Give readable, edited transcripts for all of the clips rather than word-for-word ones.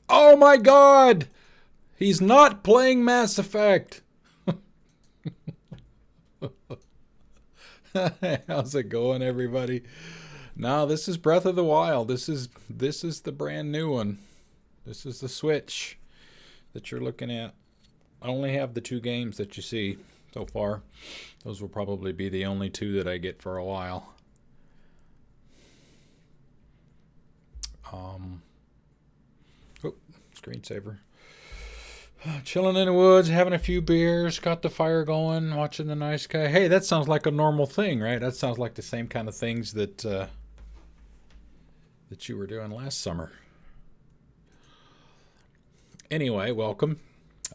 Oh my god! He's not playing Mass Effect! How's it going, everybody? No, this is Breath of the Wild. This is the brand new one. This is the Switch that you're looking at. I only have the two games that you see so far. Those will probably be the only two that I get for a while. Um, oh, screensaver. Chilling in the woods, having a few beers, got the fire going, watching the night sky. Hey, that sounds like a normal thing, right? That sounds like the same kind of things that you were doing last summer. Anyway, welcome.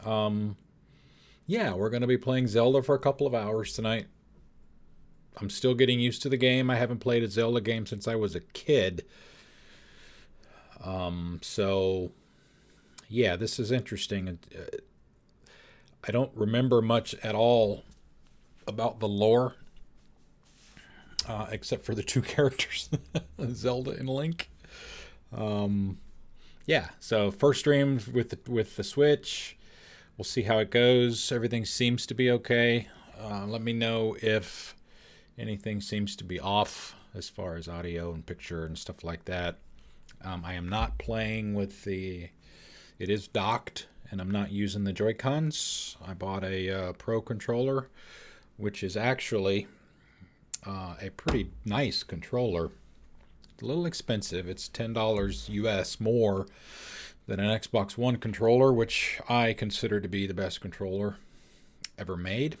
Um, yeah, we're going to be playing Zelda for a couple of hours tonight. I'm still getting used to the game. I haven't played a Zelda game since I was a kid. So yeah, this is interesting. I don't remember much at all about the lore, except for the two characters, Zelda and Link. Um, yeah, so first stream with the Switch. We'll see how it goes. Everything seems to be okay. Let me know if anything seems to be off as far as audio and picture and stuff like that. I am not playing with the. It is docked, and I'm not using the Joy-Cons. I bought a Pro controller, which is actually a pretty nice controller. It's a little expensive. It's $10 US more than an Xbox One controller, which I consider to be the best controller ever made.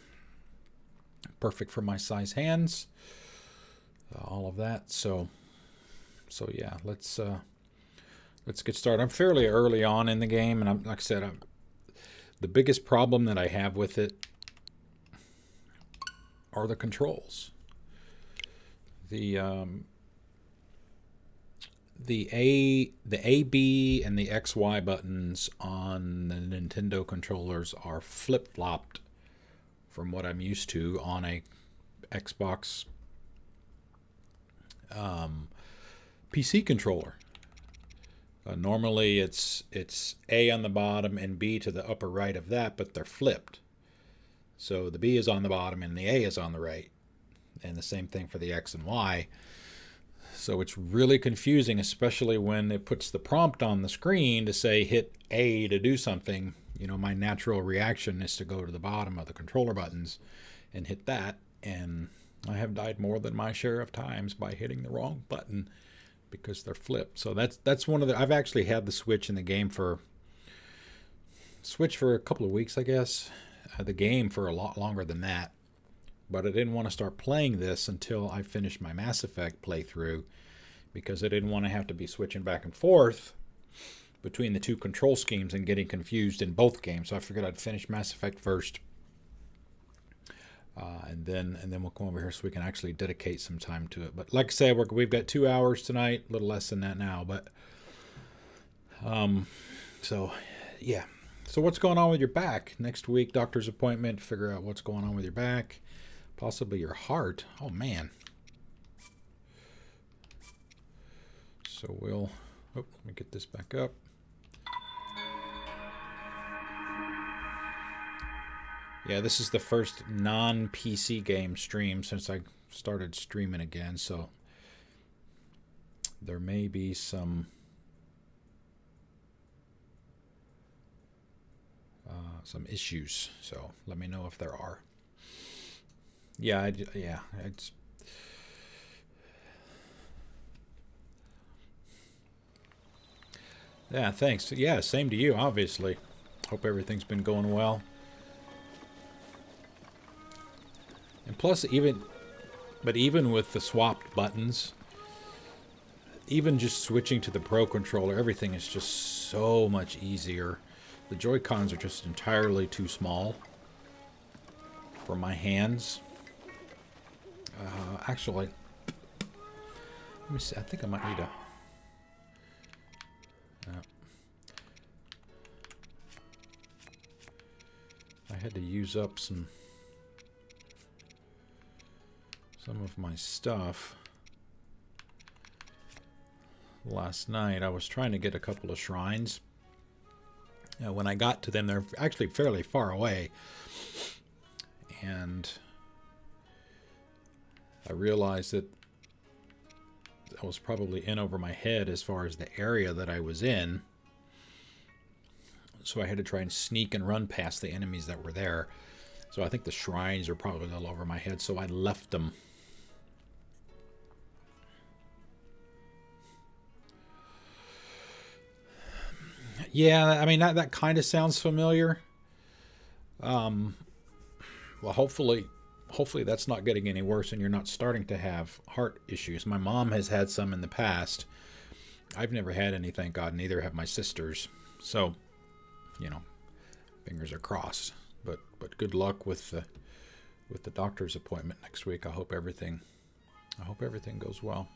Perfect for my size hands. All of that. So yeah, let's get started. I'm fairly early on in the game, and like I said, the biggest problem that I have with it are the controls. The A, B, and the X, Y buttons on the Nintendo controllers are flip flopped from what I'm used to on a Xbox PC controller. Normally it's A on the bottom and B to the upper right of that, but they're flipped. So the B is on the bottom and the A is on the right. And the same thing for the X and Y. So it's really confusing, especially when it puts the prompt on the screen to say hit A to do something. You know, my natural reaction is to go to the bottom of the controller buttons and hit that. And I have died more than my share of times by hitting the wrong button because they're flipped. So that's one of the. I've actually had the Switch in the game for a couple of weeks, I guess. The game for a lot longer than that. But I didn't want to start playing this until I finished my Mass Effect playthrough because I didn't want to have to be switching back and forth between the two control schemes and getting confused in both games. So I figured I'd finish Mass Effect first. And then we'll come over here so we can actually dedicate some time to it. But like I said, we've got 2 hours tonight, a little less than that now. But so yeah. So what's going on with your back? Next week, doctor's appointment. Figure out what's going on with your back, possibly your heart. Oh man. So we'll. Oh, let me get this back up. Yeah, this is the first non-PC game stream since I started streaming again, so there may be some issues. So let me know if there are. Yeah, it's. Yeah, thanks. Yeah, same to you, obviously. Hope everything's been going well. And plus, even with the swapped buttons, even just switching to the Pro controller, everything is just so much easier. The Joy-Cons are just entirely too small for my hands. Actually, let me see. I think I might need a. I had to use up some of my stuff last night. I was trying to get a couple of shrines When I got to them, they're actually fairly far away. And I realized that I was probably in over my head as far as the area that I was in. So I had to try and sneak and run past the enemies that were there. So I think the shrines are probably a little over my head, so I left them. Yeah, I mean, that kind of sounds familiar. Well, hopefully that's not getting any worse and you're not starting to have heart issues. My mom has had some in the past. I've never had any, thank God. Neither have my sisters. So, you know, fingers are crossed. But good luck with the doctor's appointment next week. I hope everything goes well.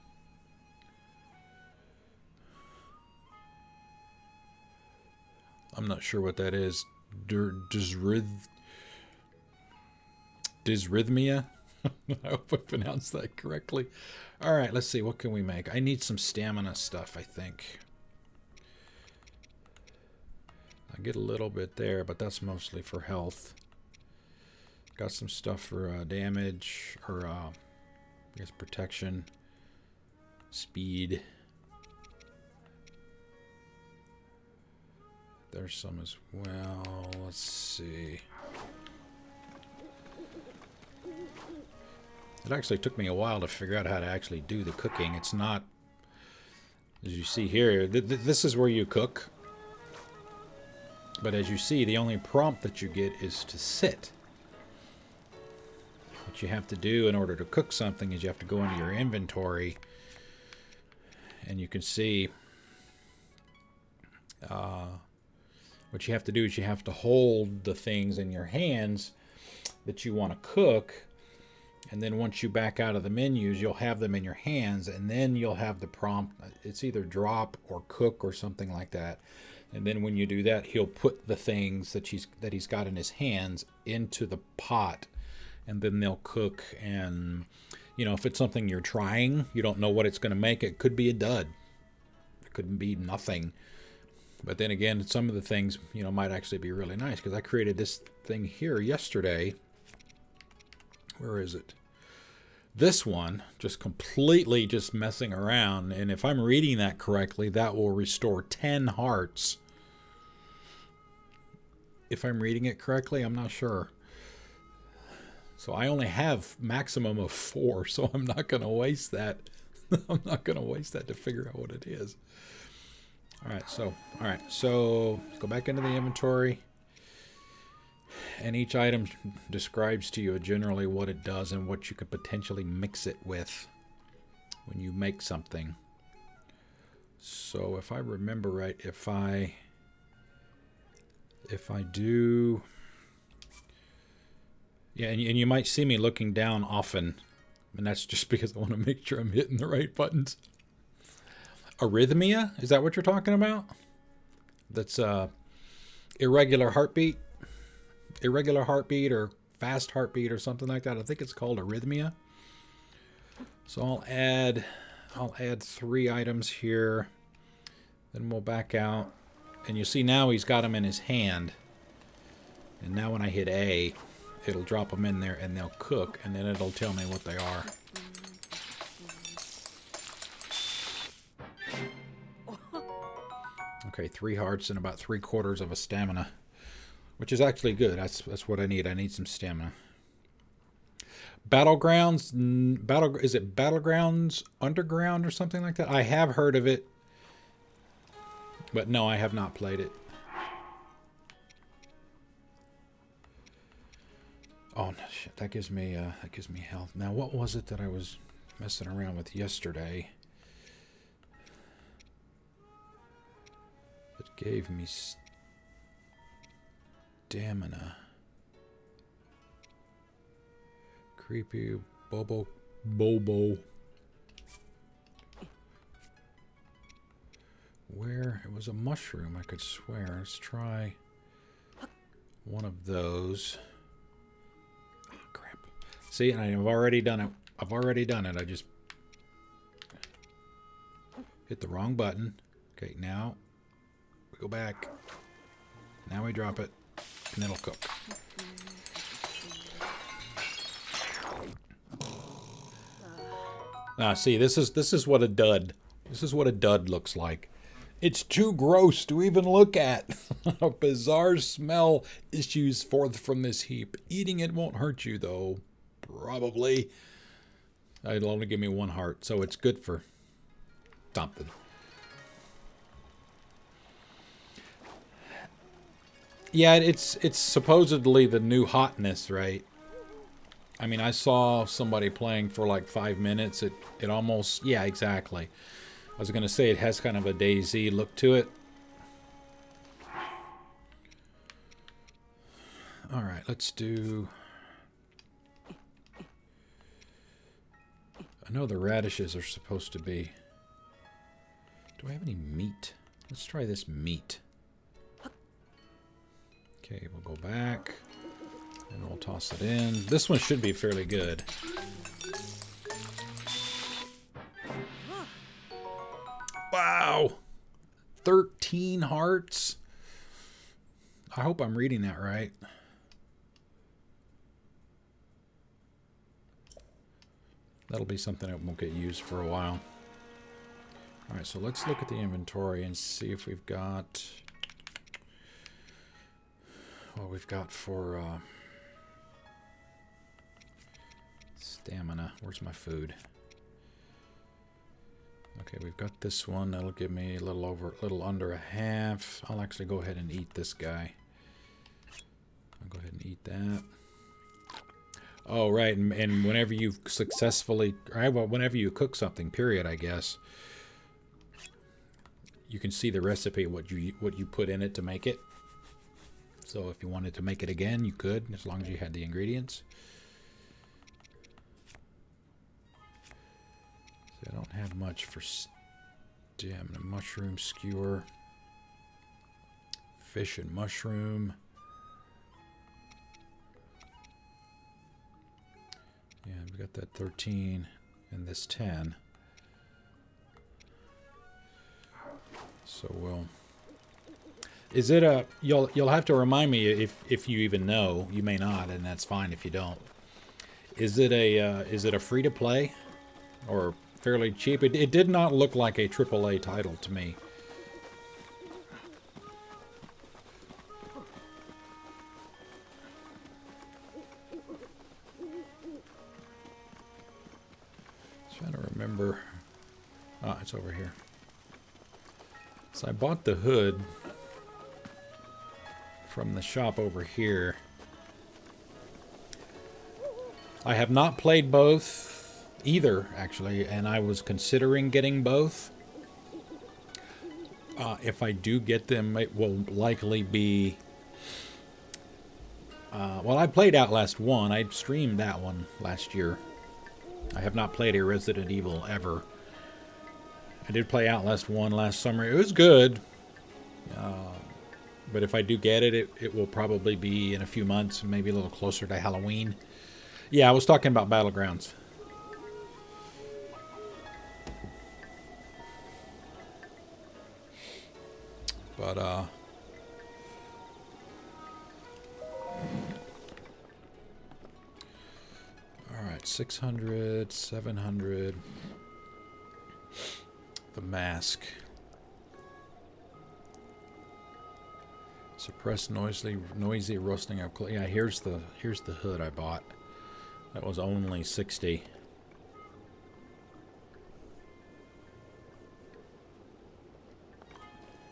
I'm not sure what that is. Dysrhythmia? I hope I pronounced that correctly. Alright, let's see. What can we make? I need some stamina stuff, I think. I get a little bit there, but that's mostly for health. Got some stuff for damage, or I guess protection, speed. There's some as well. Let's see. It actually took me a while to figure out how to actually do the cooking. It's not, as you see here, this is where you cook. But as you see, the only prompt that you get is to sit. What you have to do in order to cook something is you have to go into your inventory, and you can see what you have to do is you have to hold the things in your hands that you want to cook, and then once you back out of the menus, you'll have them in your hands, and then you'll have the prompt. It's either drop or cook or something like that. And then when you do that, he'll put the things that he's got in his hands into the pot, and then they'll cook. And you know, if it's something you're trying, you don't know what it's going to make. It could be a dud. It could be nothing. But then again, some of the things, you know, might actually be really nice, because I created this thing here yesterday. Where is it? This one, just completely just messing around. And if I'm reading that correctly, that will restore 10 hearts. If I'm reading it correctly, I'm not sure. So I only have maximum of 4, so I'm not going to waste that. I'm not going to waste that to figure out what it is. All right, so go back into the inventory. And each item describes to you generally what it does and what you could potentially mix it with when you make something. So if I remember right, if I do... Yeah, and you might see me looking down often. And that's just because I want to make sure I'm hitting the right buttons. Arrhythmia? Is that what you're talking about? That's irregular heartbeat? Irregular heartbeat or fast heartbeat or something like that. I think it's called arrhythmia. So I'll add 3 items here. Then we'll back out. And you see now he's got them in his hand. And now when I hit A, it'll drop them in there and they'll cook. And then it'll tell me what they are. Okay, 3 hearts and about 3/4 of a stamina. Which is actually good. That's what I need. I need some stamina. Battlegrounds, is it Battlegrounds Underground or something like that? I have heard of it, but no, I have not played it. Oh no, shit! That gives me health. Now, what was it that I was messing around with yesterday? It gave me stamina. Creepy Bobo. Where? It was a mushroom, I could swear. Let's try one of those. Oh, crap. See, and I've already done it. I just hit the wrong button. Okay, now we go back. Now we drop it, and it'll cook. See, this is what a dud. This is what a dud looks like. It's too gross to even look at. A bizarre smell issues forth from this heap. Eating it won't hurt you, though. Probably. It'll only give me 1 heart, so it's good for something. Yeah, it's supposedly the new hotness, right? I mean, I saw somebody playing for like 5 minutes. It almost, yeah, exactly. I was going to say it has kind of a DayZ look to it. All right, let's do... I know the radishes are supposed to be... Do I have any meat? Let's try this meat. Okay, we'll go back. And we'll toss it in. This one should be fairly good. Wow! 13 hearts? I hope I'm reading that right. That'll be something that won't get used for a while. Alright, so let's look at the inventory and see if we've got... what we've got for stamina. Where's my food? Okay, we've got this one. That'll give me a little under a half. I'll actually go ahead and eat this guy. I'll go ahead and eat that. Oh, right, and whenever you successfully, well, whenever you cook something, period, I guess, you can see the recipe, what you put in it to make it. So if you wanted to make it again, you could, as long as you had the ingredients. So I don't have much for stamina. Mushroom skewer. Fish and mushroom. Yeah, we got that 13 and this 10. So we'll... Is it a... You'll have to remind me if you even know. You may not, and that's fine if you don't. Is it a free-to-play? Or fairly cheap? It did not look like a AAA title to me. Trying to remember. Ah, it's over here. So I bought the hood from the shop over here. I have not played both either, actually, and I was considering getting both. If I do get them, it will likely be... well, I played Outlast 1. I streamed that one last year. I have not played a Resident Evil ever. I did play Outlast 1 last summer. It was good. But if I do get it, it will probably be in a few months, maybe a little closer to Halloween. Yeah, I was talking about Battlegrounds. But, alright, 600, 700. The mask. Suppress noisy rustling of clothing. Yeah, here's the hood I bought. That was only 60.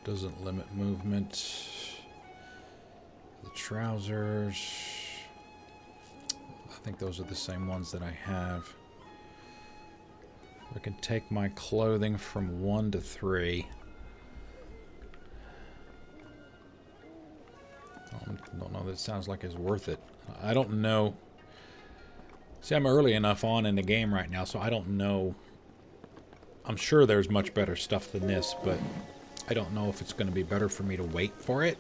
Doesn't limit movement. The trousers. I think those are the same ones that I have. I can take my clothing from 1 to 3. Don't know that it sounds like it's worth it. I don't know. See, I'm early enough on in the game right now, so I don't know. I'm sure there's much better stuff than this, but I don't know if it's going to be better for me to wait for it.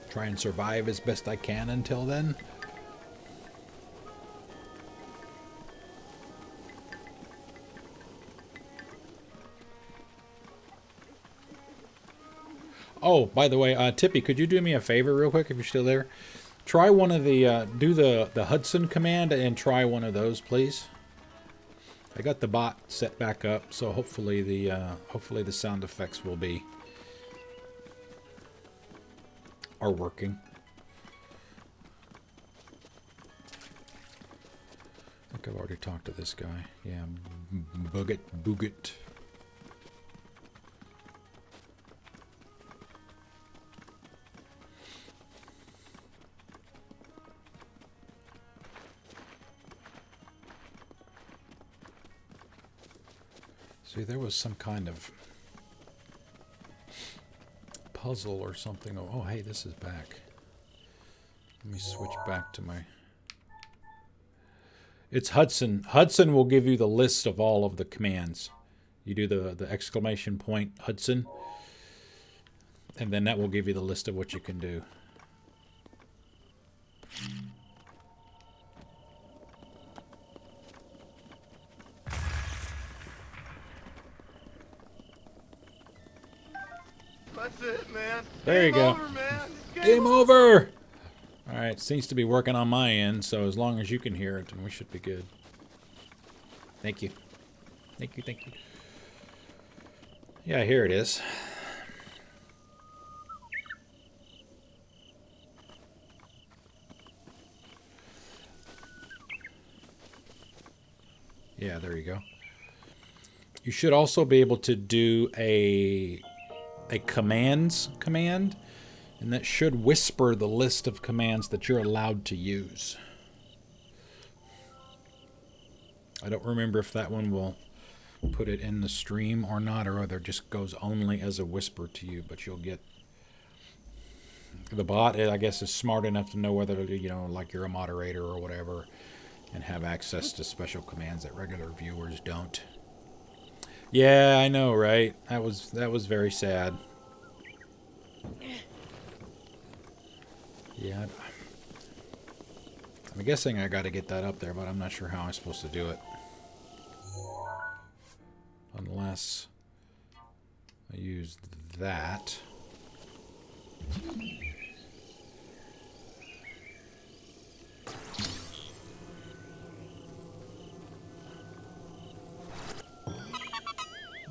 Try and survive as best I can until then. Oh, by the way, Tippy, could you do me a favor real quick if you're still there? Try one of the, do the Hudson command and try one of those, please. I got the bot set back up, so hopefully the sound effects are working. I think I've already talked to this guy. Yeah, Booget. See, there was some kind of puzzle or something. Oh, hey, this is back. Let me switch back to my... It's Hudson. Hudson will give you the list of all of the commands. You do the exclamation point Hudson, and then that will give you the list of what you can do. That's it, man. There you go. Over, man. Game over! Alright, seems to be working on my end, so as long as you can hear it, then we should be good. Thank you. Thank you, thank you. Yeah, here it is. Yeah, there you go. You should also be able to do a commands command, and that should whisper the list of commands that you're allowed to use. I don't remember if that one will put it in the stream or not, or whether it just goes only as a whisper to you, but you'll get... The bot, I guess, is smart enough to know whether, you know, like you're a moderator or whatever, and have access to special commands that regular viewers don't. Yeah, I know, right? That was very sad. Yeah, I'm guessing I got to get that up there, but I'm not sure how I'm supposed to do it. Unless I use that.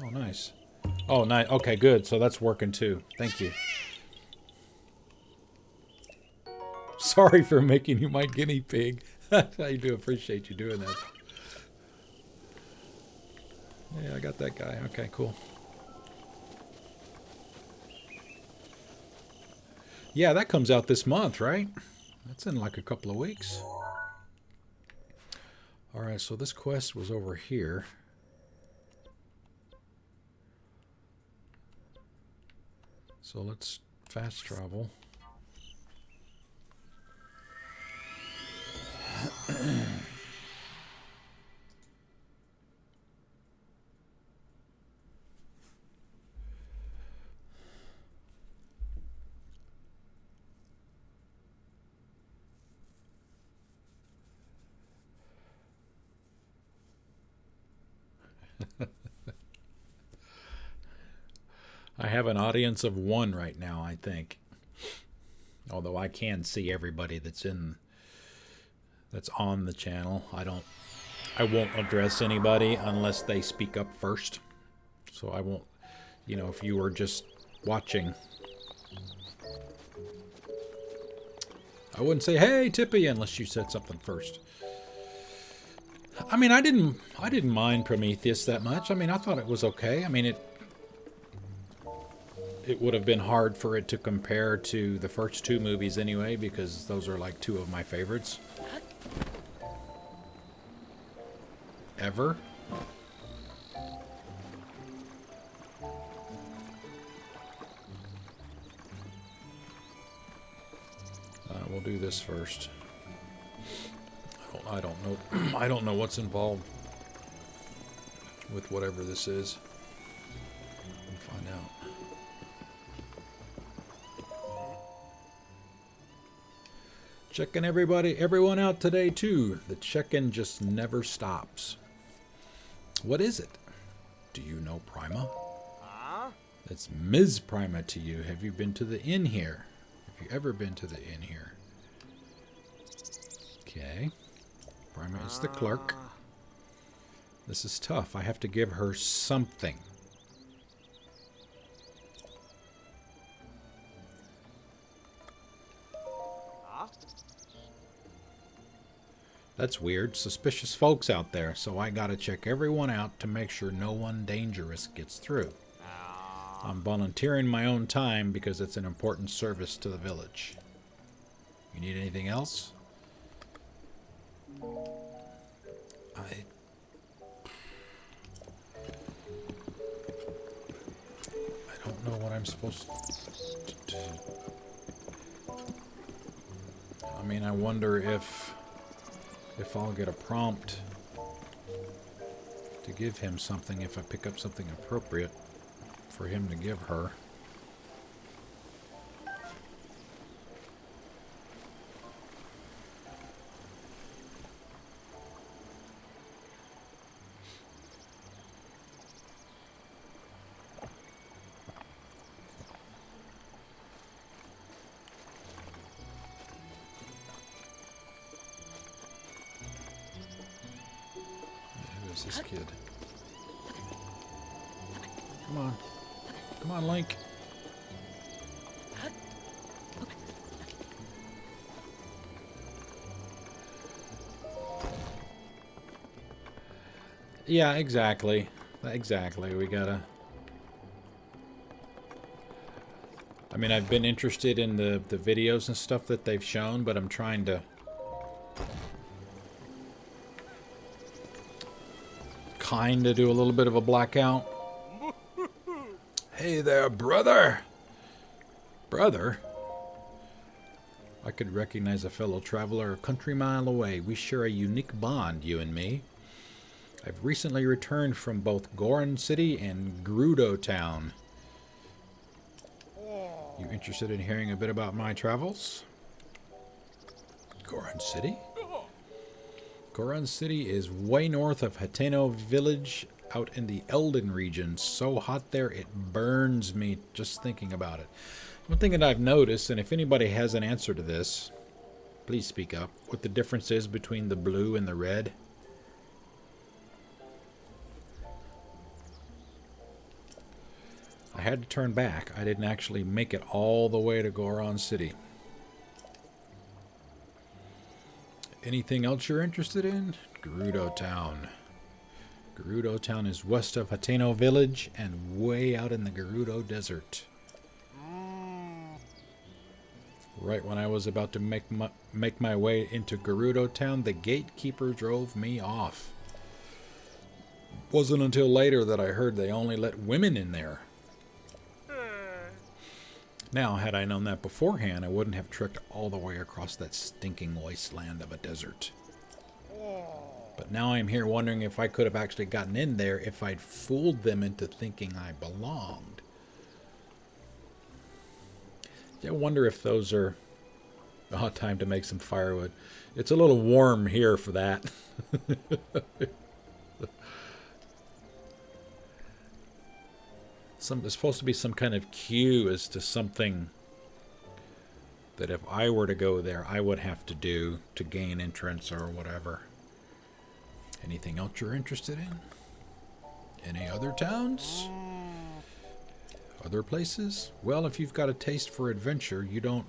Oh, nice. Oh, nice. Okay, good. So that's working too. Thank you. Sorry for making you my guinea pig. I do appreciate you doing that. Yeah, I got that guy. Okay, cool. Yeah, that comes out this month, right? That's in like a couple of weeks. Alright, so this quest was over here. So let's fast travel. I have an audience of 1 right now, I think. Although I can see everybody that's on the channel. I won't address anybody unless they speak up first. So I won't, you know, if you were just watching, I wouldn't say, "Hey, Tippy," unless you said something first. I mean, I didn't mind Prometheus that much. I mean, I thought it was okay. I mean, it would have been hard for it to compare to the first 2 movies anyway, because those are like 2 of my favorites ever. We'll do this first. I don't know. I don't know what's involved with whatever this is. We'll find out. Checking everyone out today too. The check-in just never stops. What is it? Do you know, Prima? That's Ms. Prima to you. Have you been to the inn here? Have you ever been to the inn here? Okay. Prima is the clerk. This is tough. I have to give her something. That's weird. Suspicious folks out there, so I gotta check everyone out to make sure no one dangerous gets through. I'm volunteering my own time because it's an important service to the village. You need anything else? I don't know what I'm supposed to do. I mean, I wonder if I'll get a prompt to give him something if I pick up something appropriate for him to give her. This kid. Come on. Come on, Link. Yeah, exactly. Exactly. We gotta... I mean, I've been interested in the videos and stuff that they've shown, but I'm trying to... kinda do a little bit of a blackout. Hey there, brother! Brother? I could recognize a fellow traveler a country mile away. We share a unique bond, you and me. I've recently returned from both Goron City and Gerudo Town. You interested in hearing a bit about my travels? Goron City? Goron City is way north of Hateno Village, out in the Elden region. So hot there, it burns me just thinking about it. One thing that I've noticed, and if anybody has an answer to this, please speak up, what the difference is between the blue and the red. I had to turn back. I didn't actually make it all the way to Goron City. Anything else you're interested in? Gerudo Town. Gerudo Town is west of Hateno Village and way out in the Gerudo Desert. Right when I was about to make my way into Gerudo Town, the gatekeeper drove me off. Wasn't until later that I heard they only let women in there. Now, had I known that beforehand, I wouldn't have trekked all the way across that stinking wasteland of a desert. But now I'm here wondering if I could have actually gotten in there if I'd fooled them into thinking I belonged. I wonder if those are... Oh, time to make some firewood. It's a little warm here for that. There's supposed to be some kind of cue as to something that if I were to go there, I would have to do to gain entrance or whatever. Anything else you're interested in? Any other towns? Other places? Well, if you've got a taste for adventure, you don't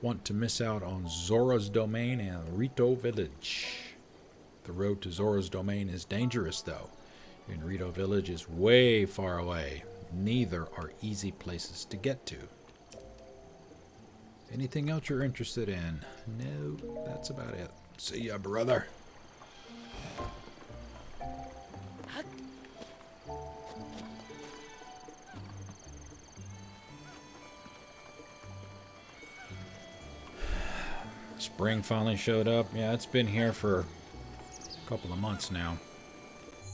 want to miss out on Zora's Domain and Rito Village. The road to Zora's Domain is dangerous, though, and Rito Village is way far away. Neither are easy places to get to. Anything else you're interested in? No, that's about it. See ya, brother. Spring finally showed up. Yeah, it's been here for a couple of months now.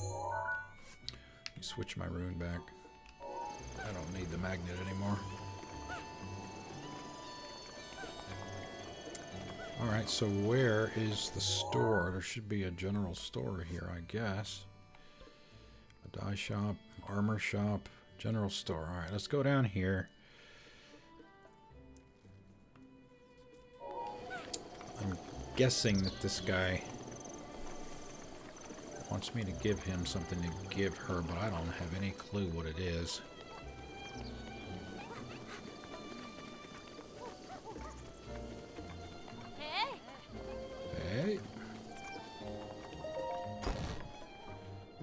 Let me switch my rune back. I don't need the magnet anymore. Alright, so where is the store? There should be a general store here, I guess. A dye shop, armor shop, General store. All right, let's go down here. I'm guessing that this guy wants me to give him something to give her, but I don't have any clue what it is. Hey.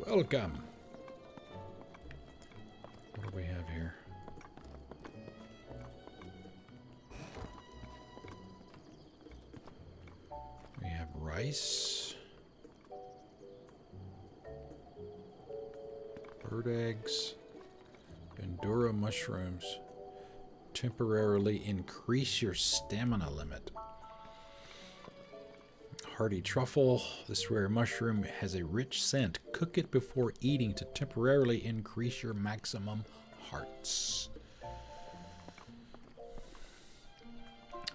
Welcome. What do we have here? We have rice. Bird eggs. Endura mushrooms. Temporarily increase your stamina limit. Hardy truffle. This rare mushroom has a rich scent. Cook it before eating to temporarily increase your maximum hearts.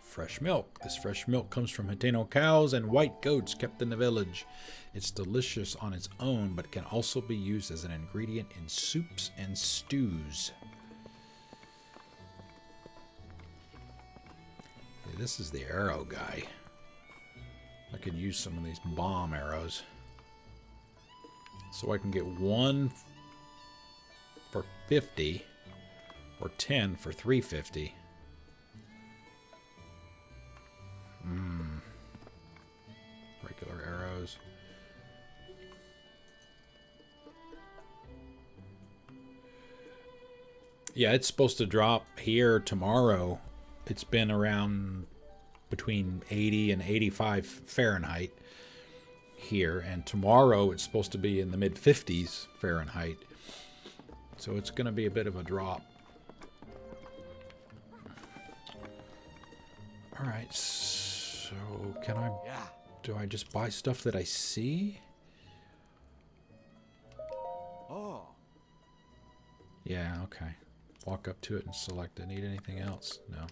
Fresh milk. This fresh milk comes from Hateno cows and white goats kept in the village. It's delicious on its own, but can also be used as an ingredient in soups and stews. Okay, this is the arrow guy. I could use some of these bomb arrows. So I can get 1 for 50 or 10 for 350. Regular arrows. Yeah, it's supposed to drop here tomorrow. It's been around between 80 and 85 Fahrenheit here, and tomorrow it's supposed to be in the mid 50s Fahrenheit, so it's going to be a bit of a drop. All right, so can I do I just buy stuff that I see? Oh, yeah, okay. Walk up to it and select it. Need anything else? No.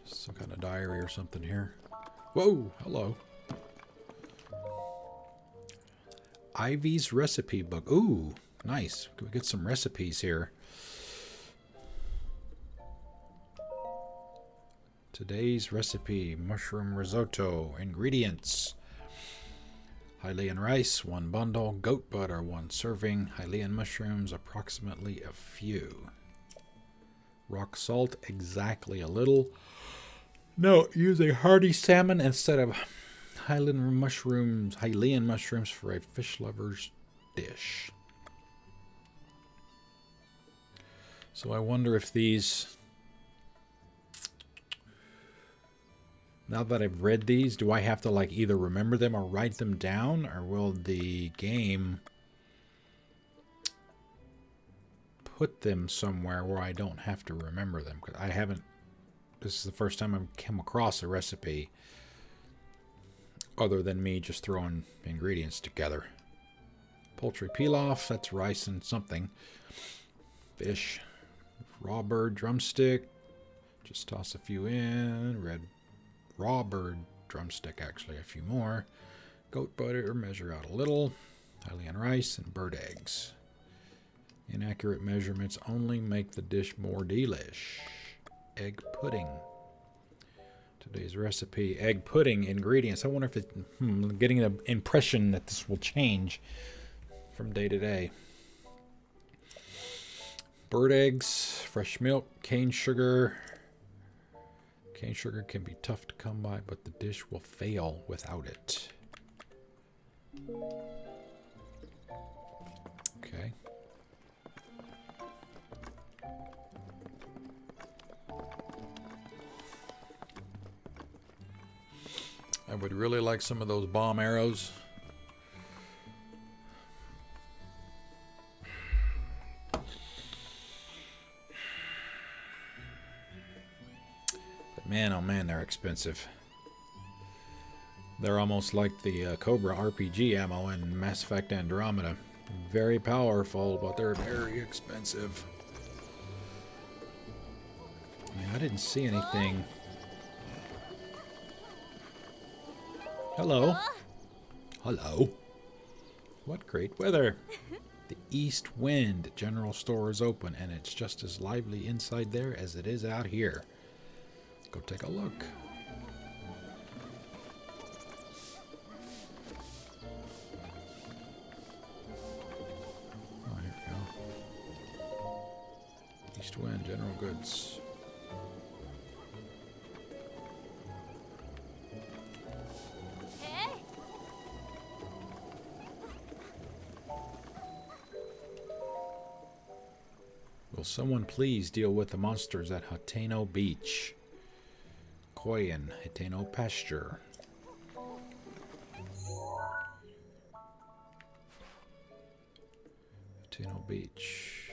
Some kind of diary or something here. Whoa, hello. Ivy's recipe book. Ooh, nice. Can we get some recipes here? Today's recipe, mushroom risotto. Ingredients: Hylian rice, 1 bundle. Goat butter, 1 serving. Hylian mushrooms, approximately a few. Rock salt, exactly a little. No, use a hardy salmon instead of Hylian mushrooms for a fish lover's dish. So I wonder if these... Now that I've read these, do I have to like either remember them or write them down? Or will the game put them somewhere where I don't have to remember them? Because I haven't... This is the first time I've come across a recipe other than me just throwing ingredients together. Poultry pilaf, that's rice and something. Fish. Raw bird drumstick. Just toss a few in. Red raw bird drumstick, actually a few more. Goat butter, measure out a little. Hylian rice and bird eggs. Inaccurate measurements only make the dish more delish. Egg pudding. Today's recipe, egg pudding ingredients. I wonder if it, I'm getting an impression that this will change from day to day. Bird eggs, fresh milk, cane sugar. Cane sugar can be tough to come by, but the dish will fail without it. Okay. I would really like some of those bomb arrows. But man, oh man, they're expensive. They're almost like the Cobra RPG ammo in Mass Effect Andromeda. Very powerful, but they're very expensive. I mean, I didn't see anything Hello. Hello. What great weather. The East Wind General Store is open, and it's just as lively inside there as it is out here. Go take a look. Oh, here we go. East Wind General Goods. Will someone please deal with the monsters at Hateno Beach? Koyan, Hateno Pasture. Hateno Beach.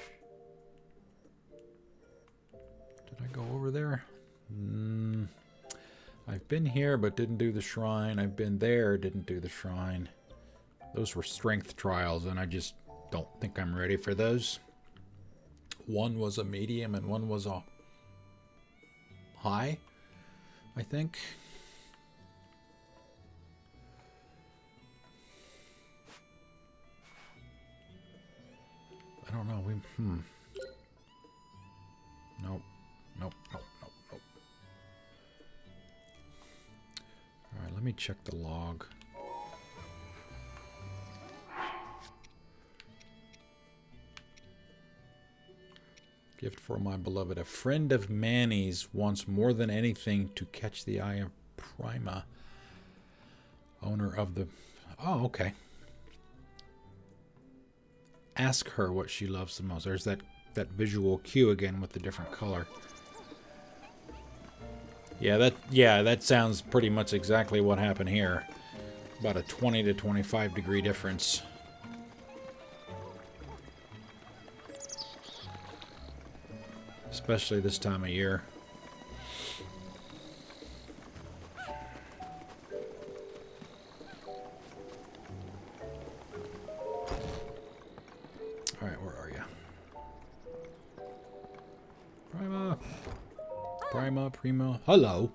Did I go over there? I've been here but didn't do the shrine. I've been there, didn't do the shrine. Those were strength trials, and I just don't think I'm ready for those. One was a medium and one was a high, I think. I don't know. Nope. Nope. Alright, let me check the log. Gift for my beloved. A friend of Manny's wants more than anything to catch the eye of Prima, owner of the... Oh, okay. Ask her what she loves the most. There's that visual cue again with the different color. Yeah, that sounds pretty much exactly what happened here. About a 20 to 25 degree difference. Especially this time of year. Alright, where are you? Prima. Hello.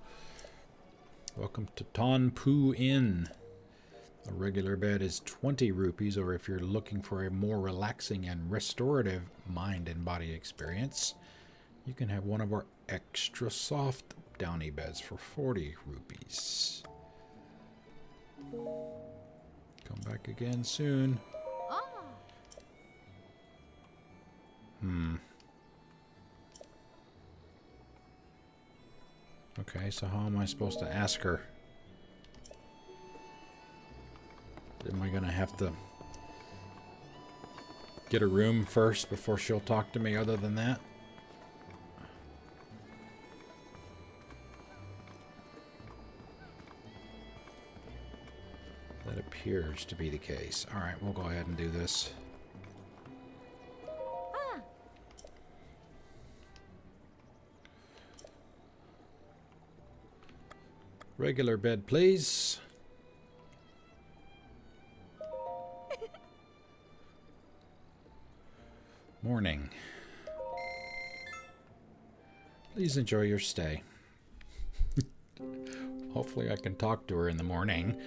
Welcome to Tonpu Inn. A regular bed is 20 rupees, or if you're looking for a more relaxing and restorative mind and body experience, you can have one of our extra soft downy beds for 40 rupees. Come back again soon. Okay, so how am I supposed to ask her? Am I gonna have to get a room first before she'll talk to me other than that? That appears to be the case. Alright, we'll go ahead and do this. Regular bed, please. Morning. Please enjoy your stay. Hopefully I can talk to her in the morning.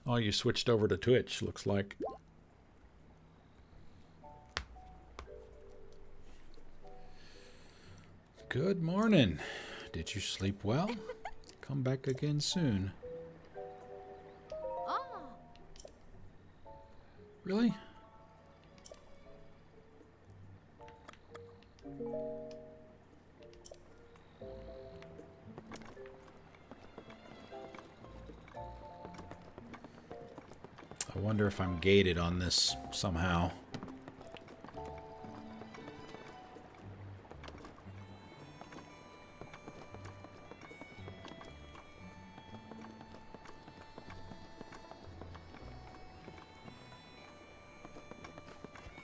Oh, you switched over to Twitch, looks like. Good morning. Did you sleep well? Come back again soon. Really? I wonder if I'm gated on this somehow.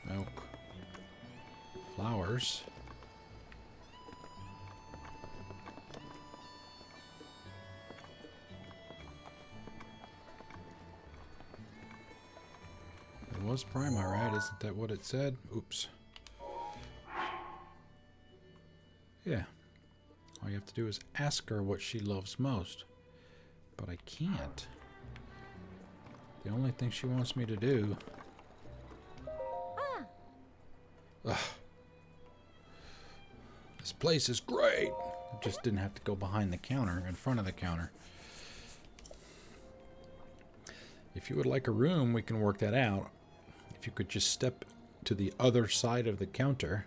Milk. Flowers. It was Prima, right? Isn't that what it said? Oops. Yeah. All you have to do is ask her what she loves most. But I can't. The only thing she wants me to do... Ugh. This place is great. I just didn't have to go behind the counter, in front of the counter. If you would like a room, we can work that out. If you could just step to the other side of the counter.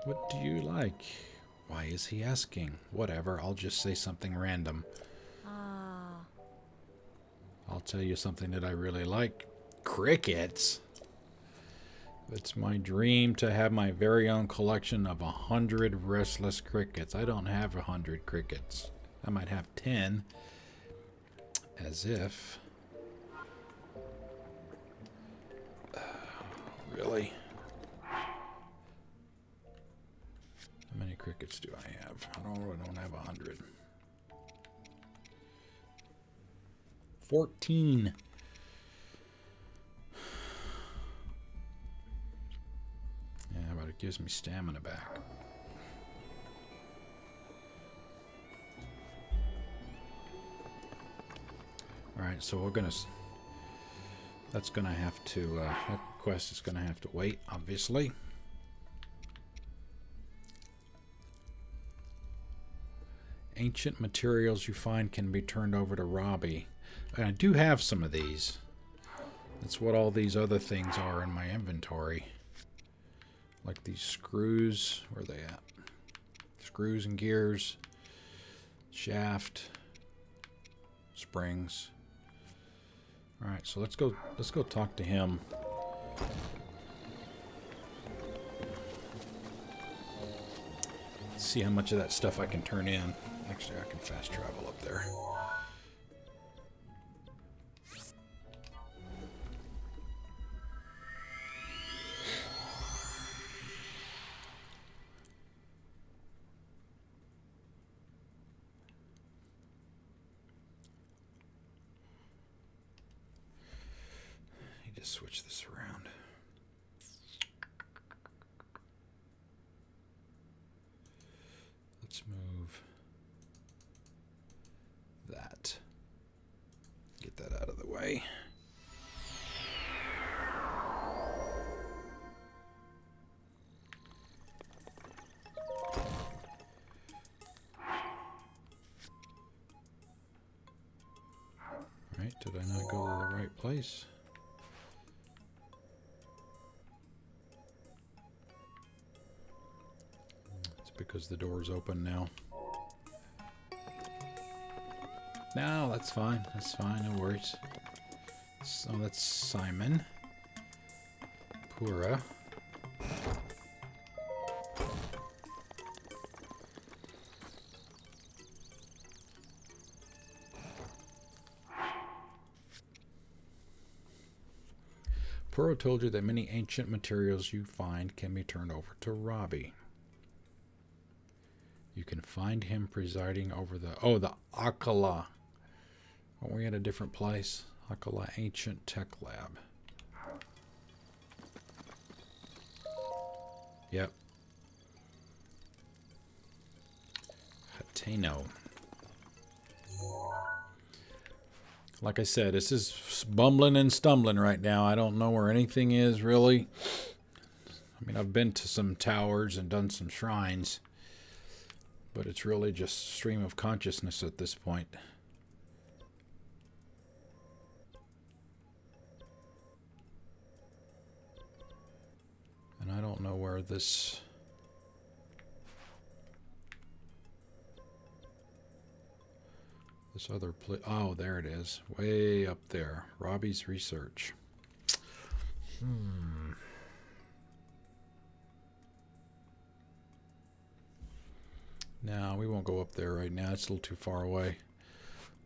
What do you like? Why is he asking? Whatever, I'll just say something random. I'll tell you something that I really like. Crickets. It's my dream to have my very own collection of 100 restless crickets. I don't have 100 crickets. I might have 10. As if. Really? How many crickets do I have? I don't have 100. 14. Yeah, but it gives me stamina back. Alright, so we're gonna... That's gonna have to... that quest is gonna have to wait, obviously. Ancient materials you find can be turned over to Robbie. And I do have some of these. That's what all these other things are in my inventory. Like these screws. Where are they at? Screws and gears. Shaft. Springs. Alright, so let's go talk to him. See how much of that stuff I can turn in. Actually, I can fast travel up there. Just switch this around. Let's move that. Get that out of the way. All right, did I not go to the right place? Because the door's open now. No, that's fine. That's fine. No worries. So that's Simon. Pura. Pura told you that many ancient materials you find can be turned over to Robbie. You can find him presiding over the... Oh, the Akala. Aren't we at a different place? Akala Ancient Tech Lab. Yep. Hateno. Like I said, this is bumbling and stumbling right now. I don't know where anything is, really. I mean, I've been to some towers and done some shrines. But it's really just stream of consciousness at this point. And I don't know where this... This other place... Oh, there it is. Way up there. Robbie's research. No, we won't go up there right now. It's a little too far away.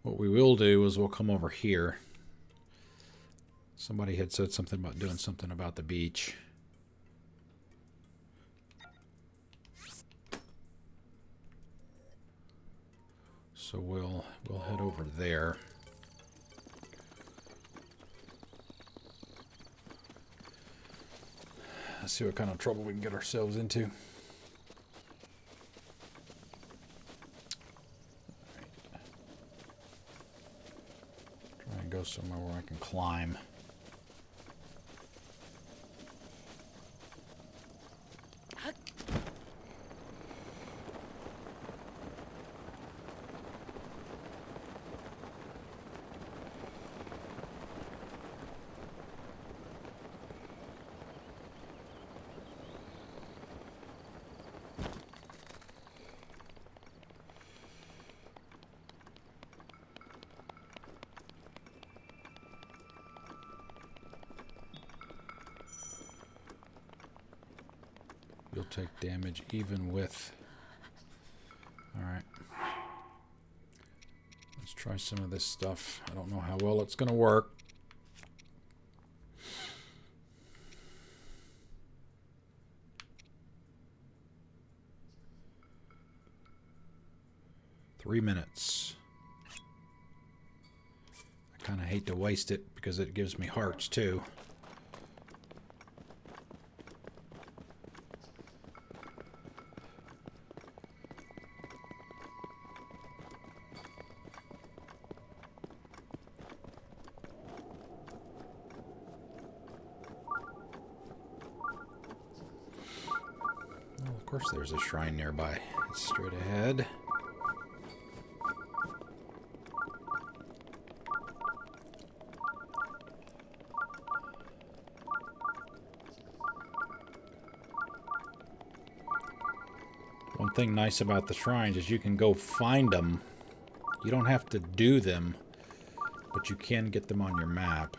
What we will do is we'll come over here. Somebody had said something about doing something about the beach. So we'll head over there. Let's see what kind of trouble we can get ourselves into. somewhere where I can climb. You'll take damage even with... Alright. Let's try some of this stuff. I don't know how well it's going to work. Three minutes. I kind of hate to waste it because it gives me hearts too. Of course there's a shrine nearby. It's straight ahead. One thing nice about the shrines is you can go find them. You don't have to do them, but you can get them on your map.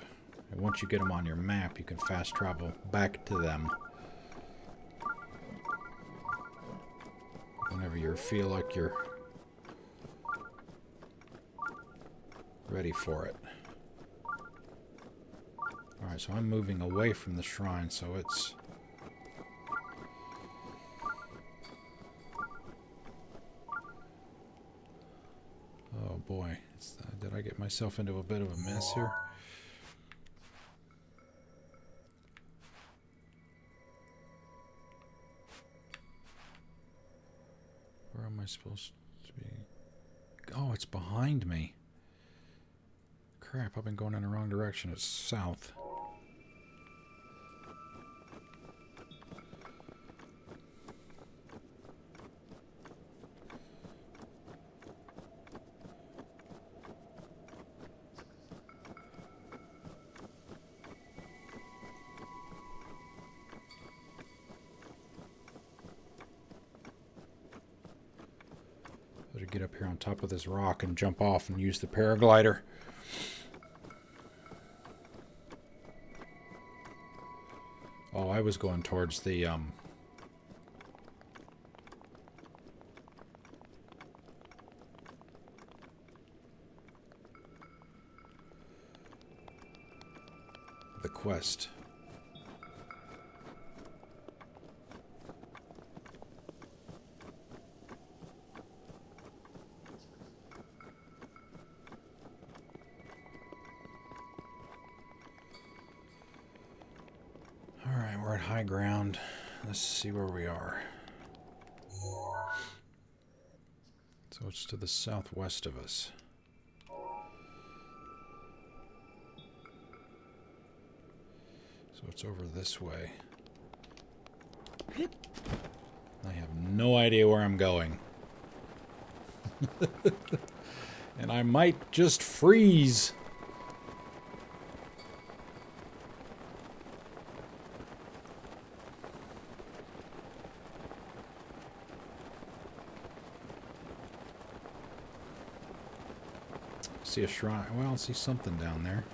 And once you get them on your map, you can fast travel back to them. Whenever you feel like you're ready for it. Alright, so I'm moving away from the shrine, so it's... Oh boy, did I get myself into a bit of a mess here? Where am I supposed to be? Oh, it's behind me. Crap, I've been going in the wrong direction. It's south. Better get up here on top of this rock and jump off and use the paraglider. Oh, I was going towards the quest. We're at high ground. Let's see where we are. So it's to the southwest of us. So it's over this way. I have no idea where I'm going. And I might just freeze. See a shrine. Well, I see something down there.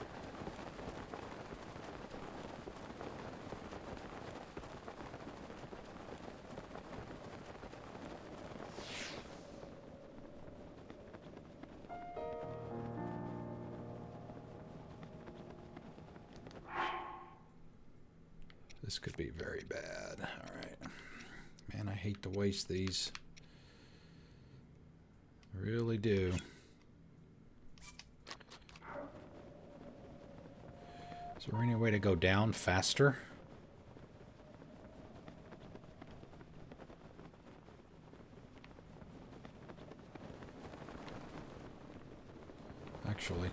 This could be very bad. All right. Man, I hate to waste these. I really do. Is there any way to go down faster? Actually.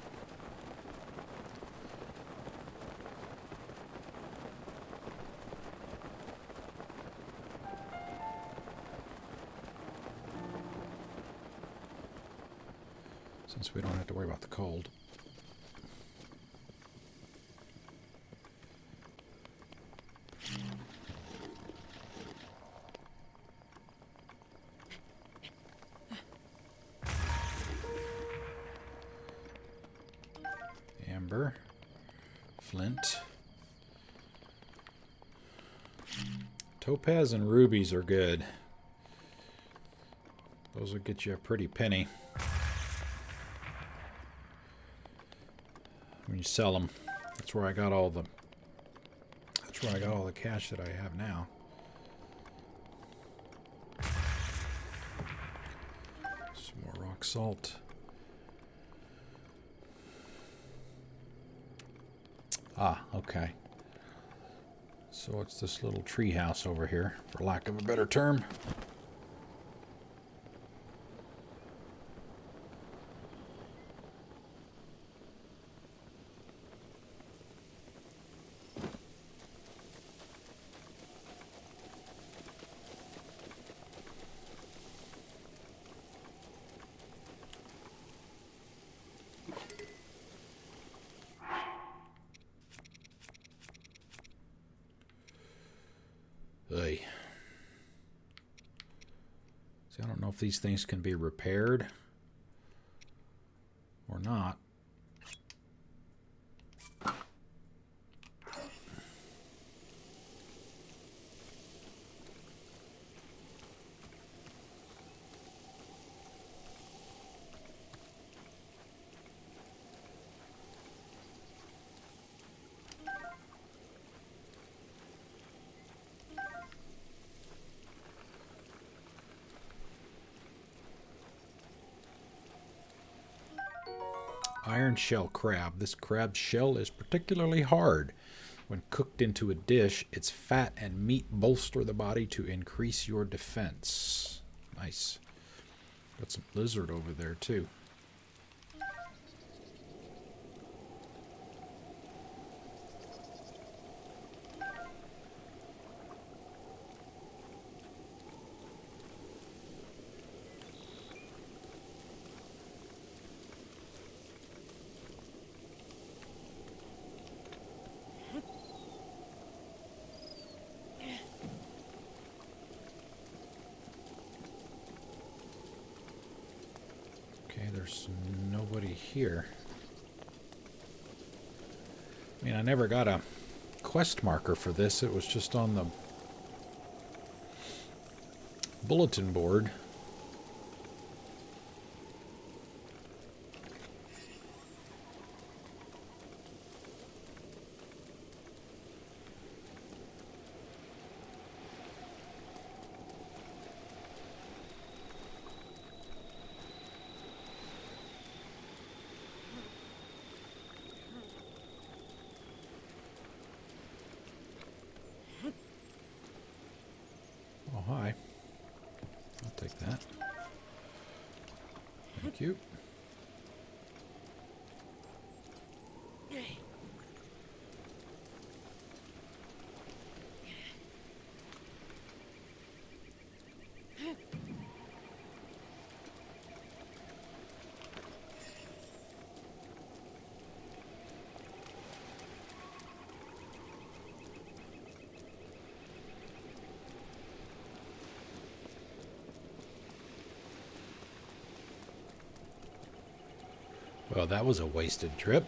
since we don't have to worry about the cold. Amber, flint. Topaz and rubies are good. Those will get you a pretty penny when you sell them. That's where I got all the. That's where I got all the cash that I have now. Some more rock salt. Ah, okay. So it's this little tree house over here, for lack of a better term. Hey. See, I don't know if these things can be repaired or not. Iron shell crab. This crab's shell is particularly hard. When cooked into a dish, its fat and meat bolster the body to increase your defense. Nice. Got some lizard over there, too. There's nobody here. I mean, I never got a quest marker for this. It was just on the bulletin board. Oh, hi. I'll take that. Thank you. Well, that was a wasted trip.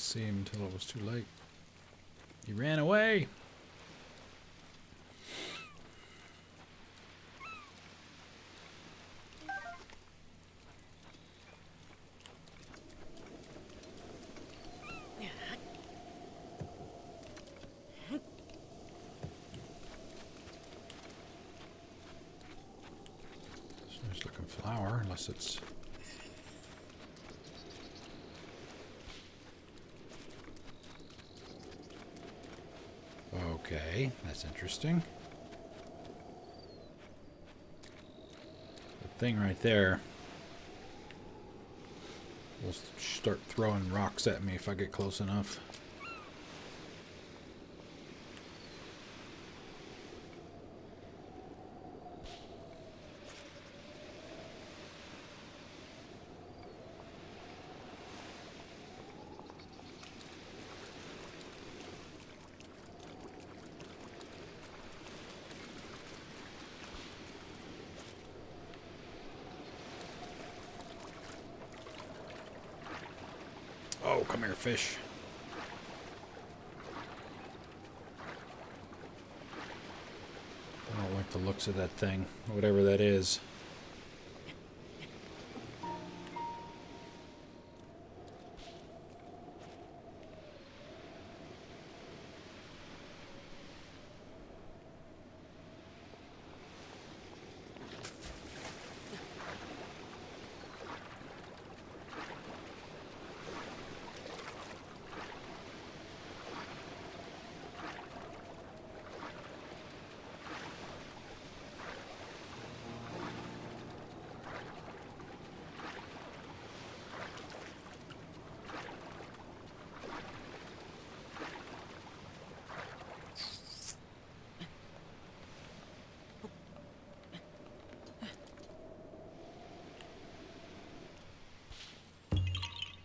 See him until it was too late. He ran away. Nice looking flower, unless it's... Okay, that's interesting. The thing right there will start throwing rocks at me if I get close enough. Oh, come here, fish. I don't like the looks of that thing, whatever that is.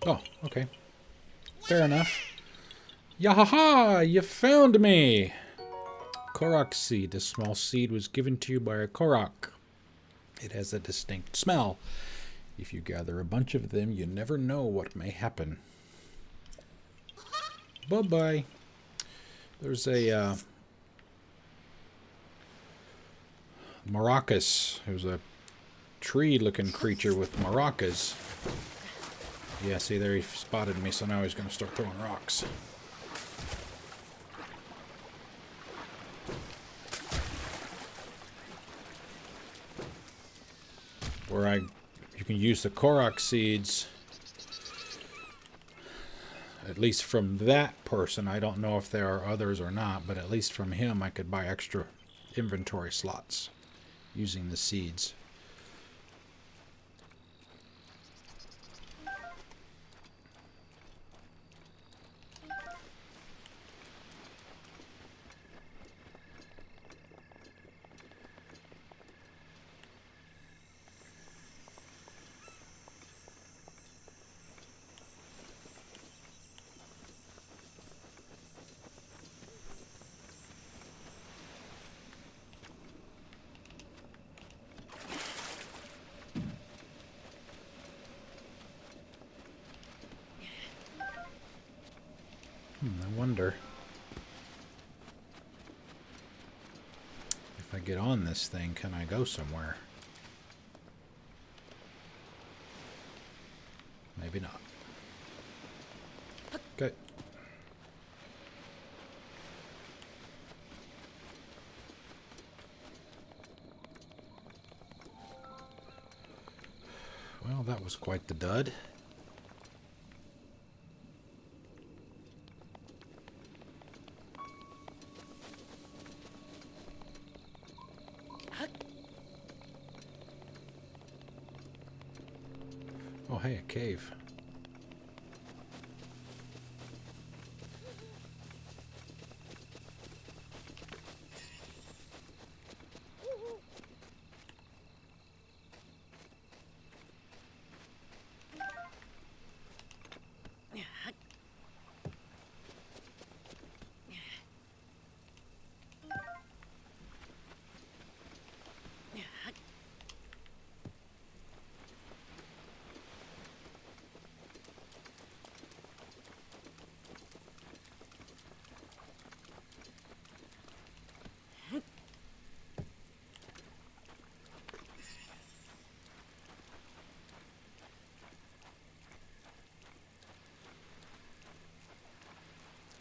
Oh, okay. Fair enough. Yahaha! You found me! Korok seed. This small seed was given to you by a Korok. It has a distinct smell. If you gather a bunch of them, you never know what may happen. Bye-bye. There's a maracas. There's a tree-looking creature with maracas. Yeah, see, there he spotted me, so now he's going to start throwing rocks. You can use the Korok seeds, at least from that person. I don't know if there are others or not, but at least from him I could buy extra inventory slots using the seeds. I wonder if I get on this thing, can I go somewhere? Maybe not. Okay. Well, that was quite the dud. Oh, hey, a cave.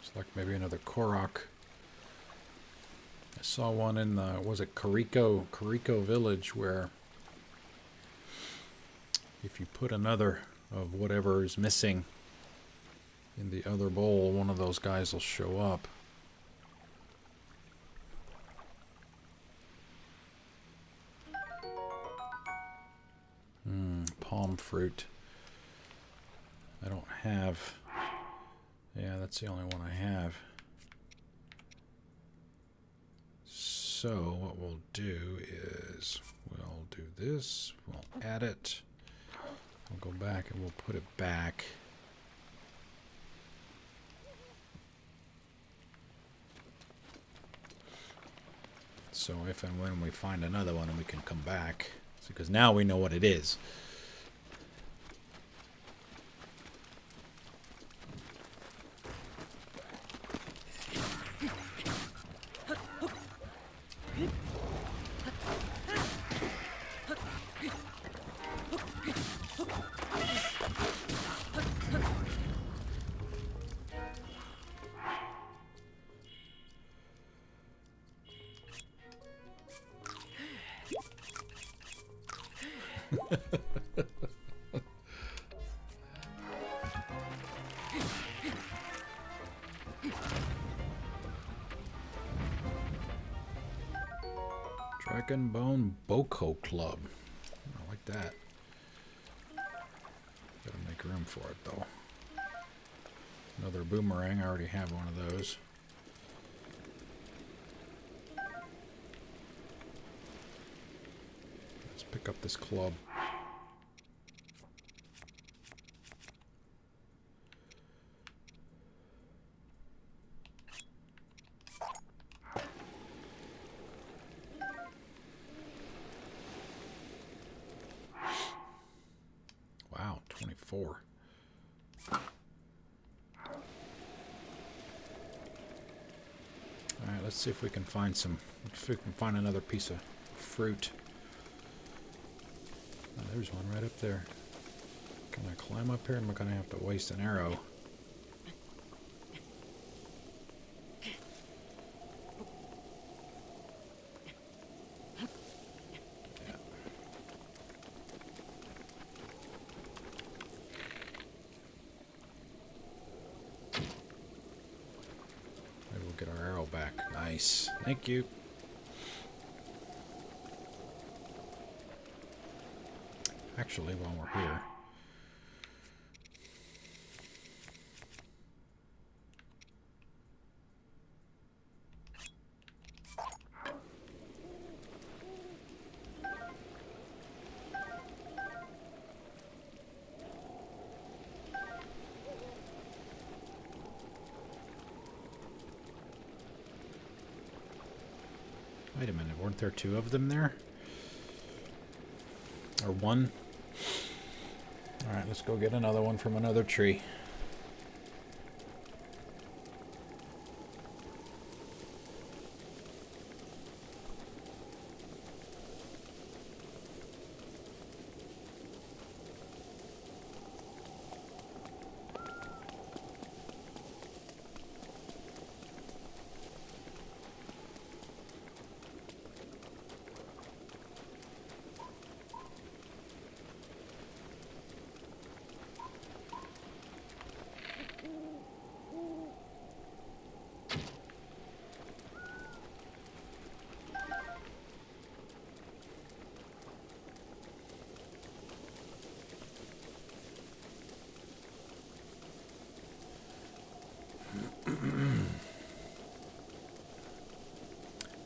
Looks like maybe another Korok. I saw one in the, was it Kariko Village, where if you put another of whatever is missing in the other bowl, one of those guys will show up. Palm fruit. I don't have... Yeah, that's the only one I have. So what we'll do is we'll do this. We'll add it. We'll go back and we'll put it back. So if and when we find another one, we can come back. Because now we know what it is. Dragon Bone Boko Club. I like that. Gotta make room for it though. Another boomerang. I already have one of those. Let's pick up this club. Wow, 24. Alright, let's see if we can find another piece of fruit. Oh, there's one right up there. Can I climb up here? I'm gonna have to waste an arrow. Get our arrow back. Nice. Thank you. Actually, while we're here, wait a minute, weren't there two of them there? Or one? Alright, let's go get another one from another tree.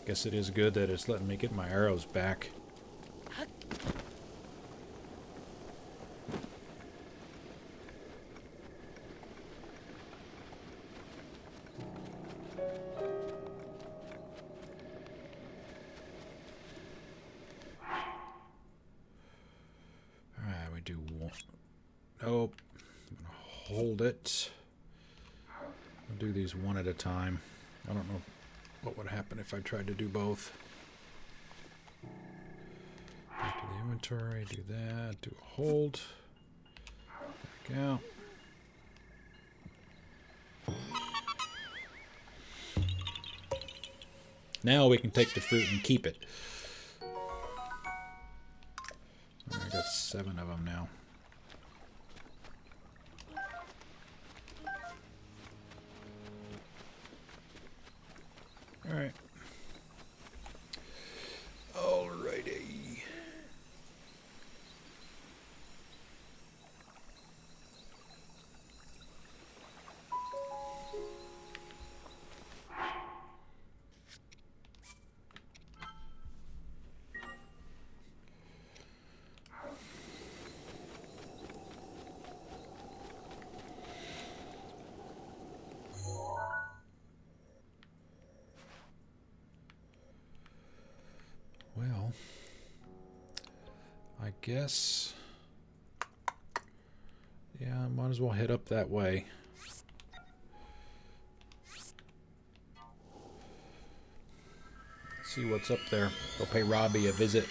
Guess it is good that it's letting me get my arrows back. Alright, we do one. Nope. I'm gonna hold it. I'll do these one at a time. I don't know what would happen if I tried to do both. Back to the inventory, do that, do a hold. Back out. Now we can take the fruit and keep it. I got 7 of them now. Alright. Alrighty. Well, I guess, yeah, I might as well head up that way. See what's up there. Go pay Robbie a visit.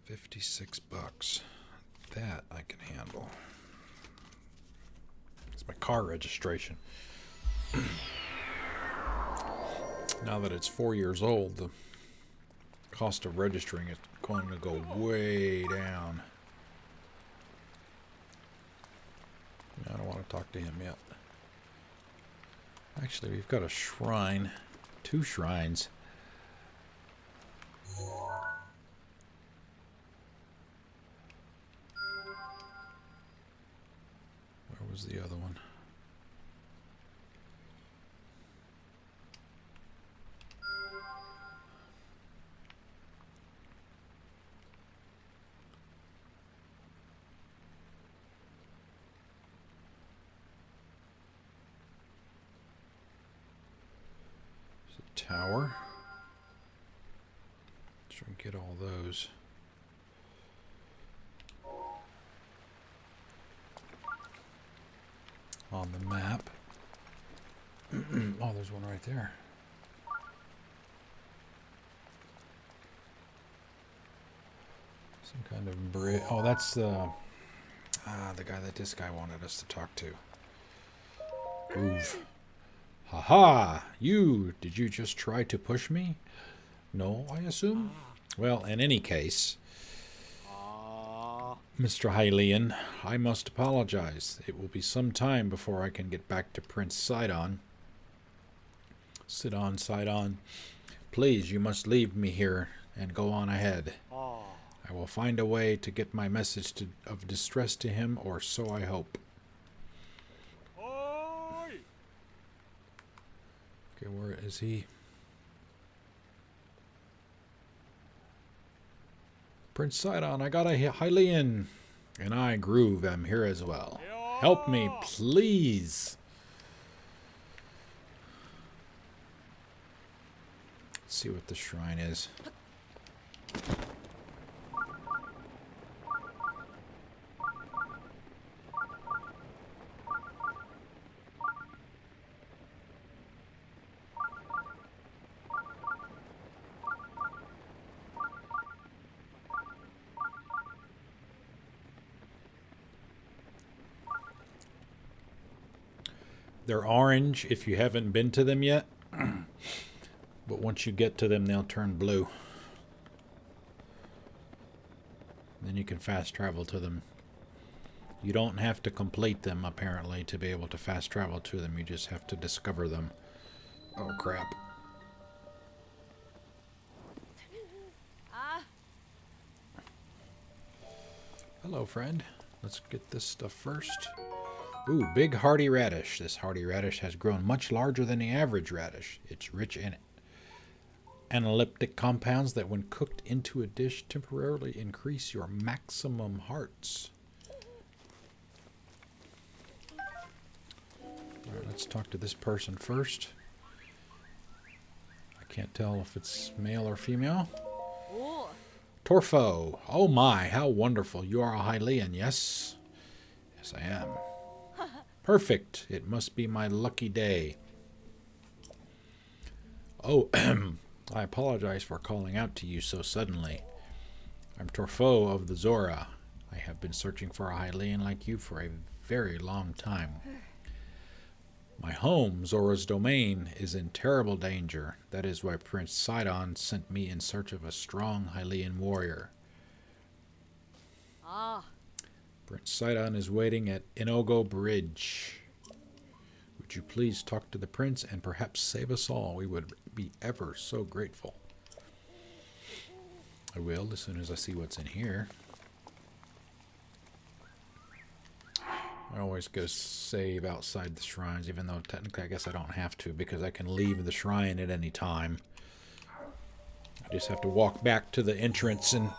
$56. That I can handle. It's my car registration. Now that it's 4 years old, the cost of registering is going to go way down. I don't want to talk to him yet. Actually, we've got a shrine. 2 shrines. Where was the other one? There's a tower. Try and get all those. On the map. Oh, there's one right there. Some kind of bridge. Oh, that's the guy that this guy wanted us to talk to. Groove. Haha! Did you just try to push me? No, I assume? Well, in any case, Mr. Hylian, I must apologize. It will be some time before I can get back to Prince Sidon. Sidon. Please, you must leave me here and go on ahead. I will find a way to get my message of distress to him, or so I hope. Okay, where is he? Prince Sidon, I got a Hylian. And I, Groove, am here as well. Help me, please. Let's see what the shrine is. They're orange if you haven't been to them yet. But once you get to them, they'll turn blue. Then you can fast travel to them. You don't have to complete them, apparently, to be able to fast travel to them. You just have to discover them. Oh, crap. Hello, friend. Let's get this stuff first. Ooh, big hardy radish. This hardy radish has grown much larger than the average radish. It's rich in analyptic compounds that, when cooked into a dish, temporarily increase your maximum hearts. Alright, let's talk to this person first. I can't tell if it's male or female. Torfo. Oh my, how wonderful. You are a Hylian, yes? Yes, I am. Perfect. It must be my lucky day. Oh, I apologize for calling out to you so suddenly. I'm Torfo of the Zora. I have been searching for a Hylian like you for a very long time. My home, Zora's domain, is in terrible danger. That is why Prince Sidon sent me in search of a strong Hylian warrior. Ah. Prince Sidon is waiting at Inogo Bridge. Would you please talk to the prince and perhaps save us all? We would be ever so grateful. I will as soon as I see what's in here. I always go save outside the shrines, even though technically I guess I don't have to because I can leave the shrine at any time. I just have to walk back to the entrance and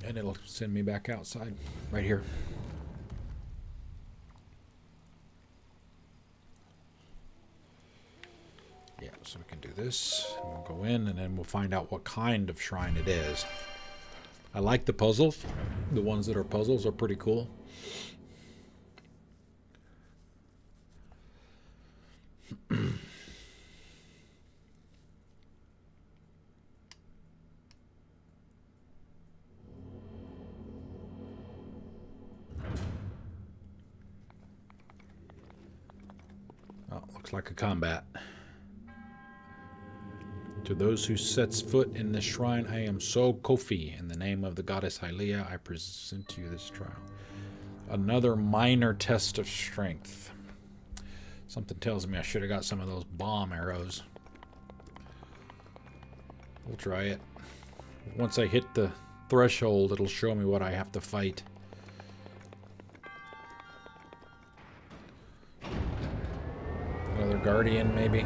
it'll send me back outside right here. Yeah, so we can do this. We'll go in and then we'll find out what kind of shrine it is. I like the puzzles. The ones that are puzzles are pretty cool. Oh, looks like a combat. To those who sets foot in this shrine, I am So Kofi. In the name of the goddess Hylia, I present to you this trial. Another minor test of strength. Something tells me I should have got some of those bomb arrows. We'll try it. Once I hit the threshold, it'll show me what I have to fight. Another guardian, maybe?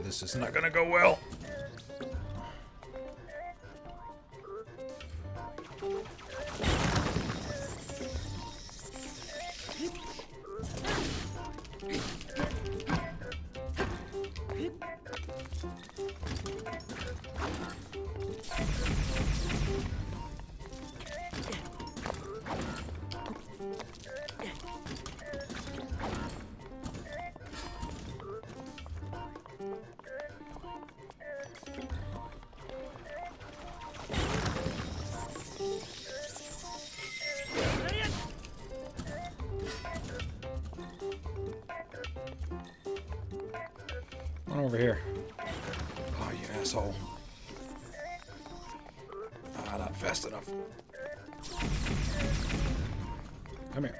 This is not gonna go well. Come on over here. Oh, you asshole. Ah, not fast enough. Come here.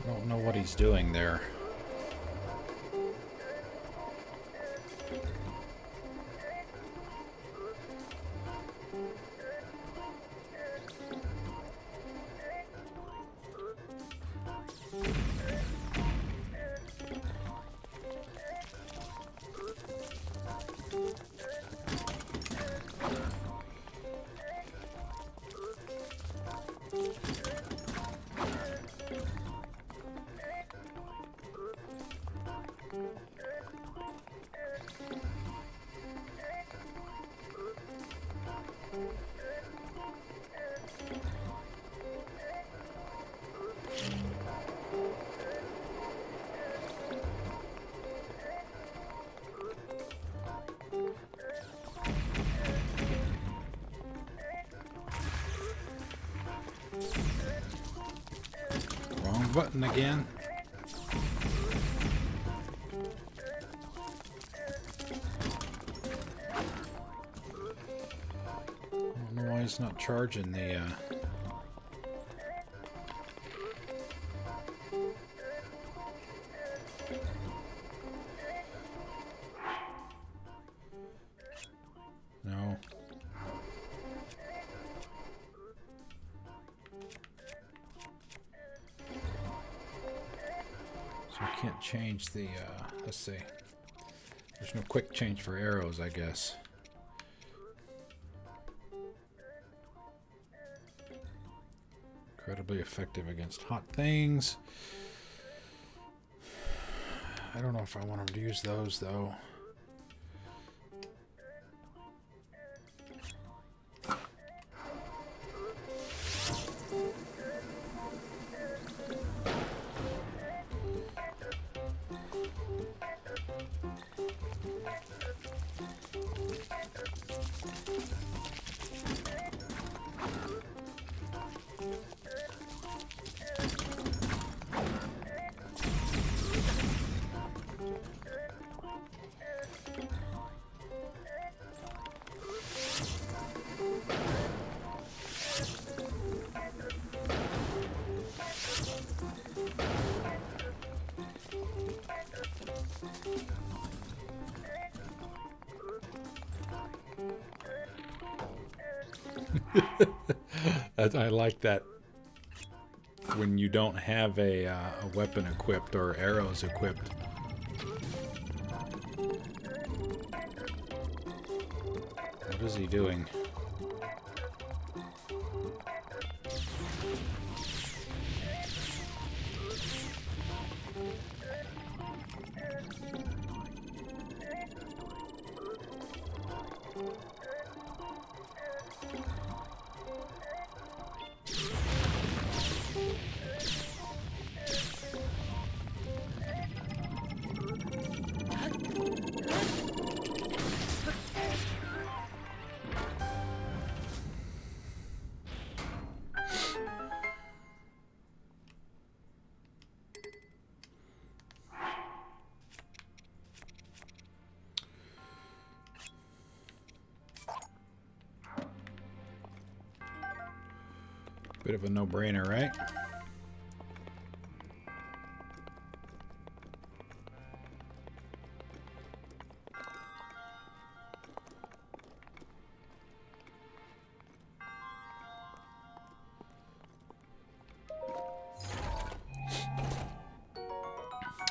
I don't know what he's doing there. button again. I don't know why it's not charging the... No. So I can't change the, let's see. There's no quick change for arrows, I guess. Incredibly effective against hot things. I don't know if I want them to use those, though. I like that when you don't have a weapon equipped or arrows equipped. What is he doing? Bit of a no-brainer, right?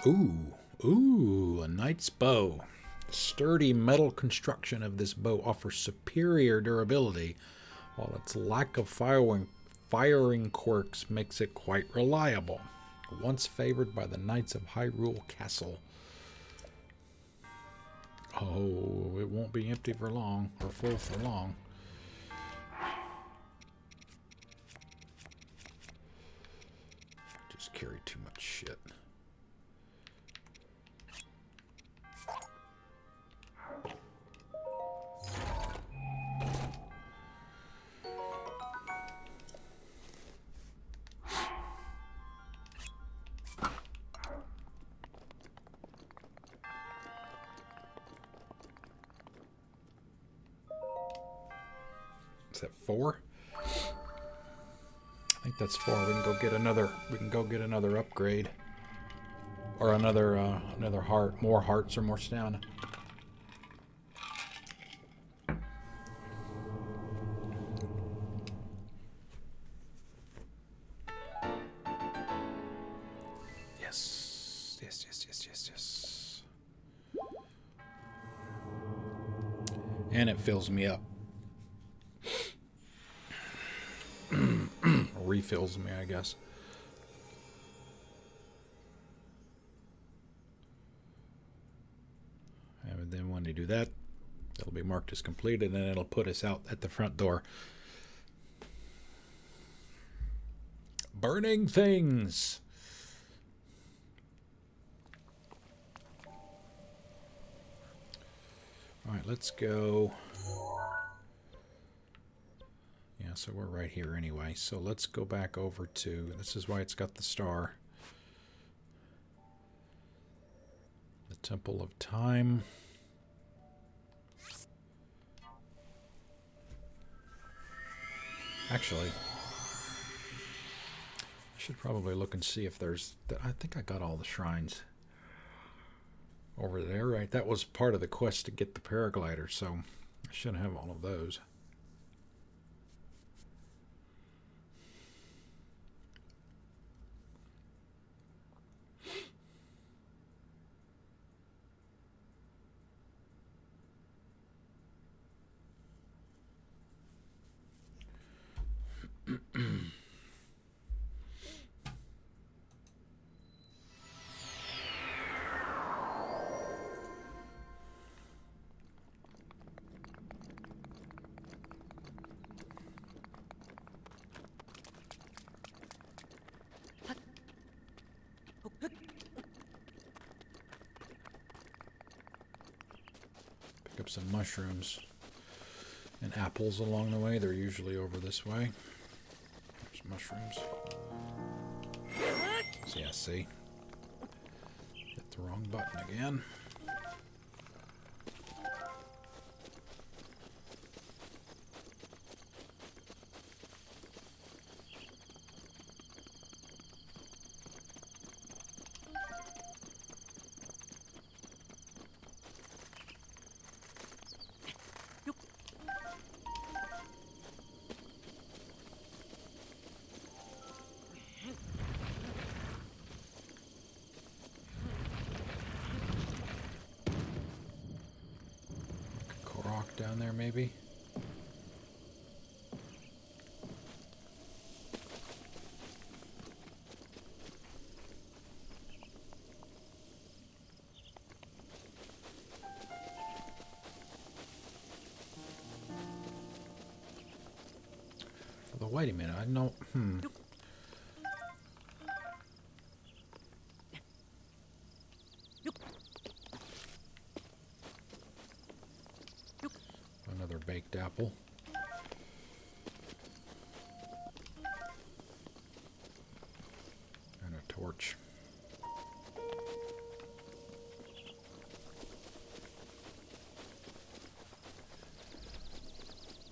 Ooh, a knight's bow. The sturdy metal construction of this bow offers superior durability, while its lack of firing quirks makes it quite reliable. Once favored by the knights of Hyrule Castle. Oh, it won't be empty for long, or full for long. Just carry too much shit. Is that 4? I think that's 4. We can go get another. We can go get another upgrade, or another heart. More hearts or more stamina. Yes. And it fills me up. Refills me, I guess. And then when they do that, it'll be marked as completed, and then it'll put us out at the front door. Burning things! Alright, let's go. Yeah, so we're right here anyway. So let's go back over to, this is why it's got the star. Temple of Time. Actually, I should probably look and see if there's... I think I got all the shrines over there, right? That was part of the quest to get the paraglider, so I should have all of those. Pick up some mushrooms and apples along the way. They're usually over this way. There's mushrooms. So yeah, see? Hit the wrong button again. Down there, maybe. Although, wait a minute, I know. Another baked apple. And a torch.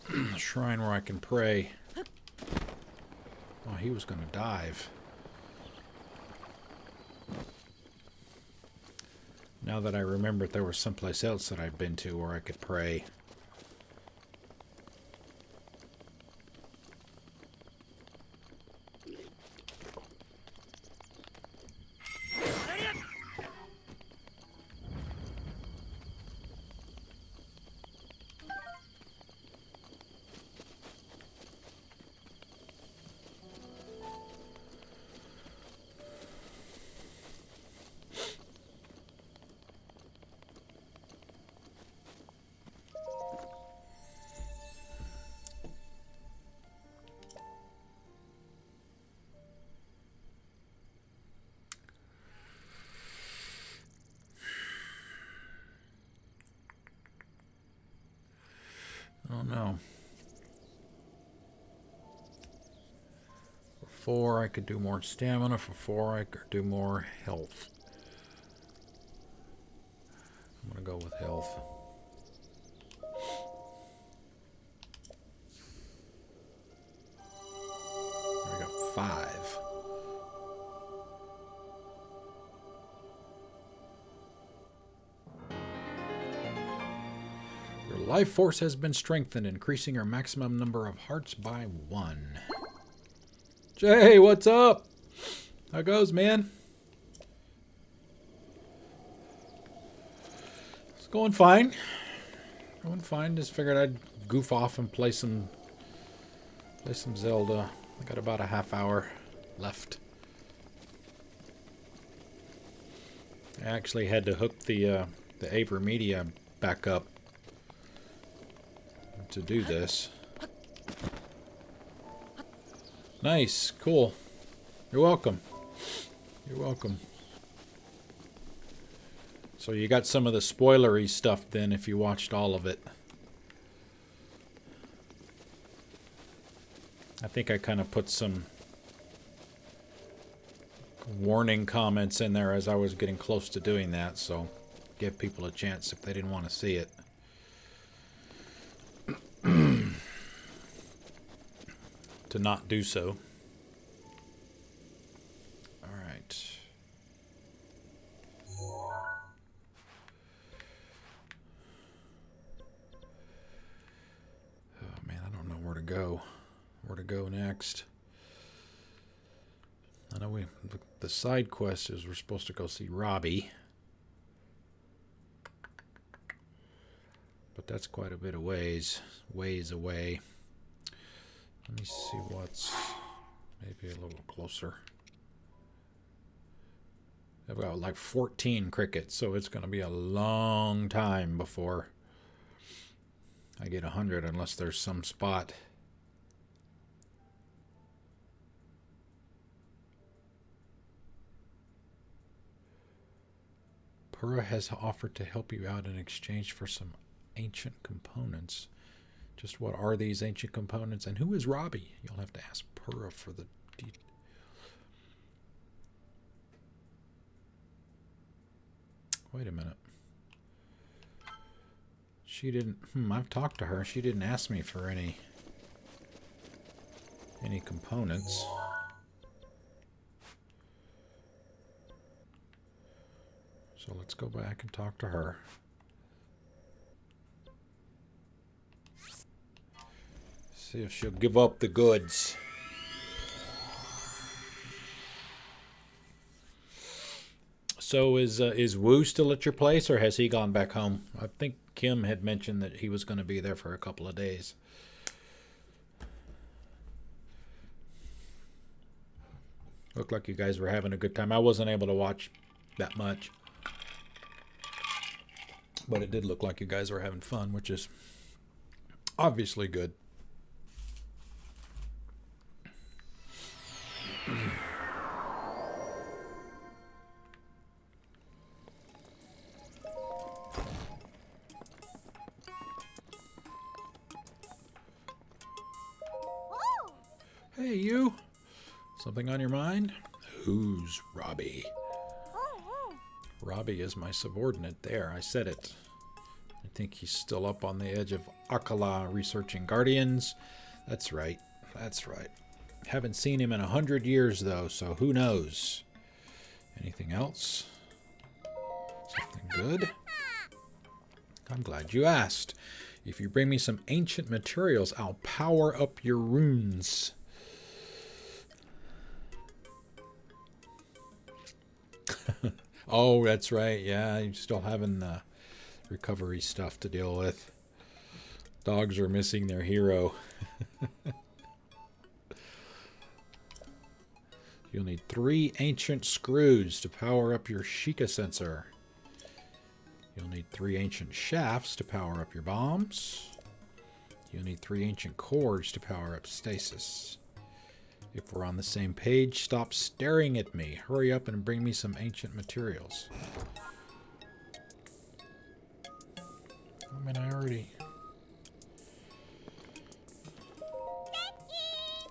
A shrine where I can pray. Oh, he was going to dive. Now that I remember, there was someplace else that I've been to where I could pray. Oh no. For 4, I could do more stamina. For 4, I could do more health. I'm going to go with health. I got 5. Your life force has been strengthened, increasing your maximum number of hearts by 1. Jay, what's up? How goes, man? It's going fine. Going fine. Just figured I'd goof off and play some Zelda. I got about a half hour left. I actually had to hook the AverMedia back up to do this. Nice, cool. You're welcome. You're welcome. So you got some of the spoilery stuff then if you watched all of it. I think I kind of put some warning comments in there as I was getting close to doing that, so give people a chance if they didn't want to see it. To not do so. Alright. Oh man, I don't know where to go. Where to go next. I know the side quest is we're supposed to go see Robbie. But that's quite a bit of ways away. Let me see what's maybe a little closer. I've got like 14 crickets, so it's going to be a long time before I get 100 unless there's some spot. Pura has offered to help you out in exchange for some ancient components. Just what are these ancient components? And who is Robbie? You'll have to ask Pura for the details. Wait a minute. She didn't... I've talked to her. She didn't ask me for any components. So let's go back and talk to her. See if she'll give up the goods. So is Wu still at your place, or has he gone back home? I think Kim had mentioned that he was going to be there for a couple of days. Looked like you guys were having a good time. I wasn't able to watch that much, but it did look like you guys were having fun, which is obviously good. Hey, you. Something on your mind? Who's Robbie? Robbie is my subordinate there. I said it. I think he's still up on the edge of Akala researching Guardians. That's right. That's right. Haven't seen him in 100 years, though, so who knows? Anything else? Something good? I'm glad you asked. If you bring me some ancient materials, I'll power up your runes. Oh, that's right. Yeah, you're still having the recovery stuff to deal with. Dogs are missing their hero. You'll need 3 ancient screws to power up your Sheikah sensor. You'll need 3 ancient shafts to power up your bombs. You'll need 3 ancient cores to power up stasis. If we're on the same page, stop staring at me. Hurry up and bring me some ancient materials. I mean, I already...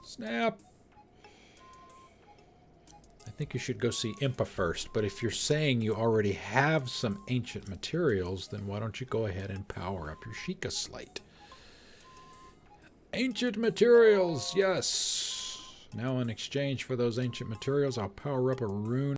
Snap! I think you should go see Impa first, but if you're saying you already have some ancient materials, then why don't you go ahead and power up your Sheikah slate? Ancient materials, yes! Now in exchange for those ancient materials, I'll power up a rune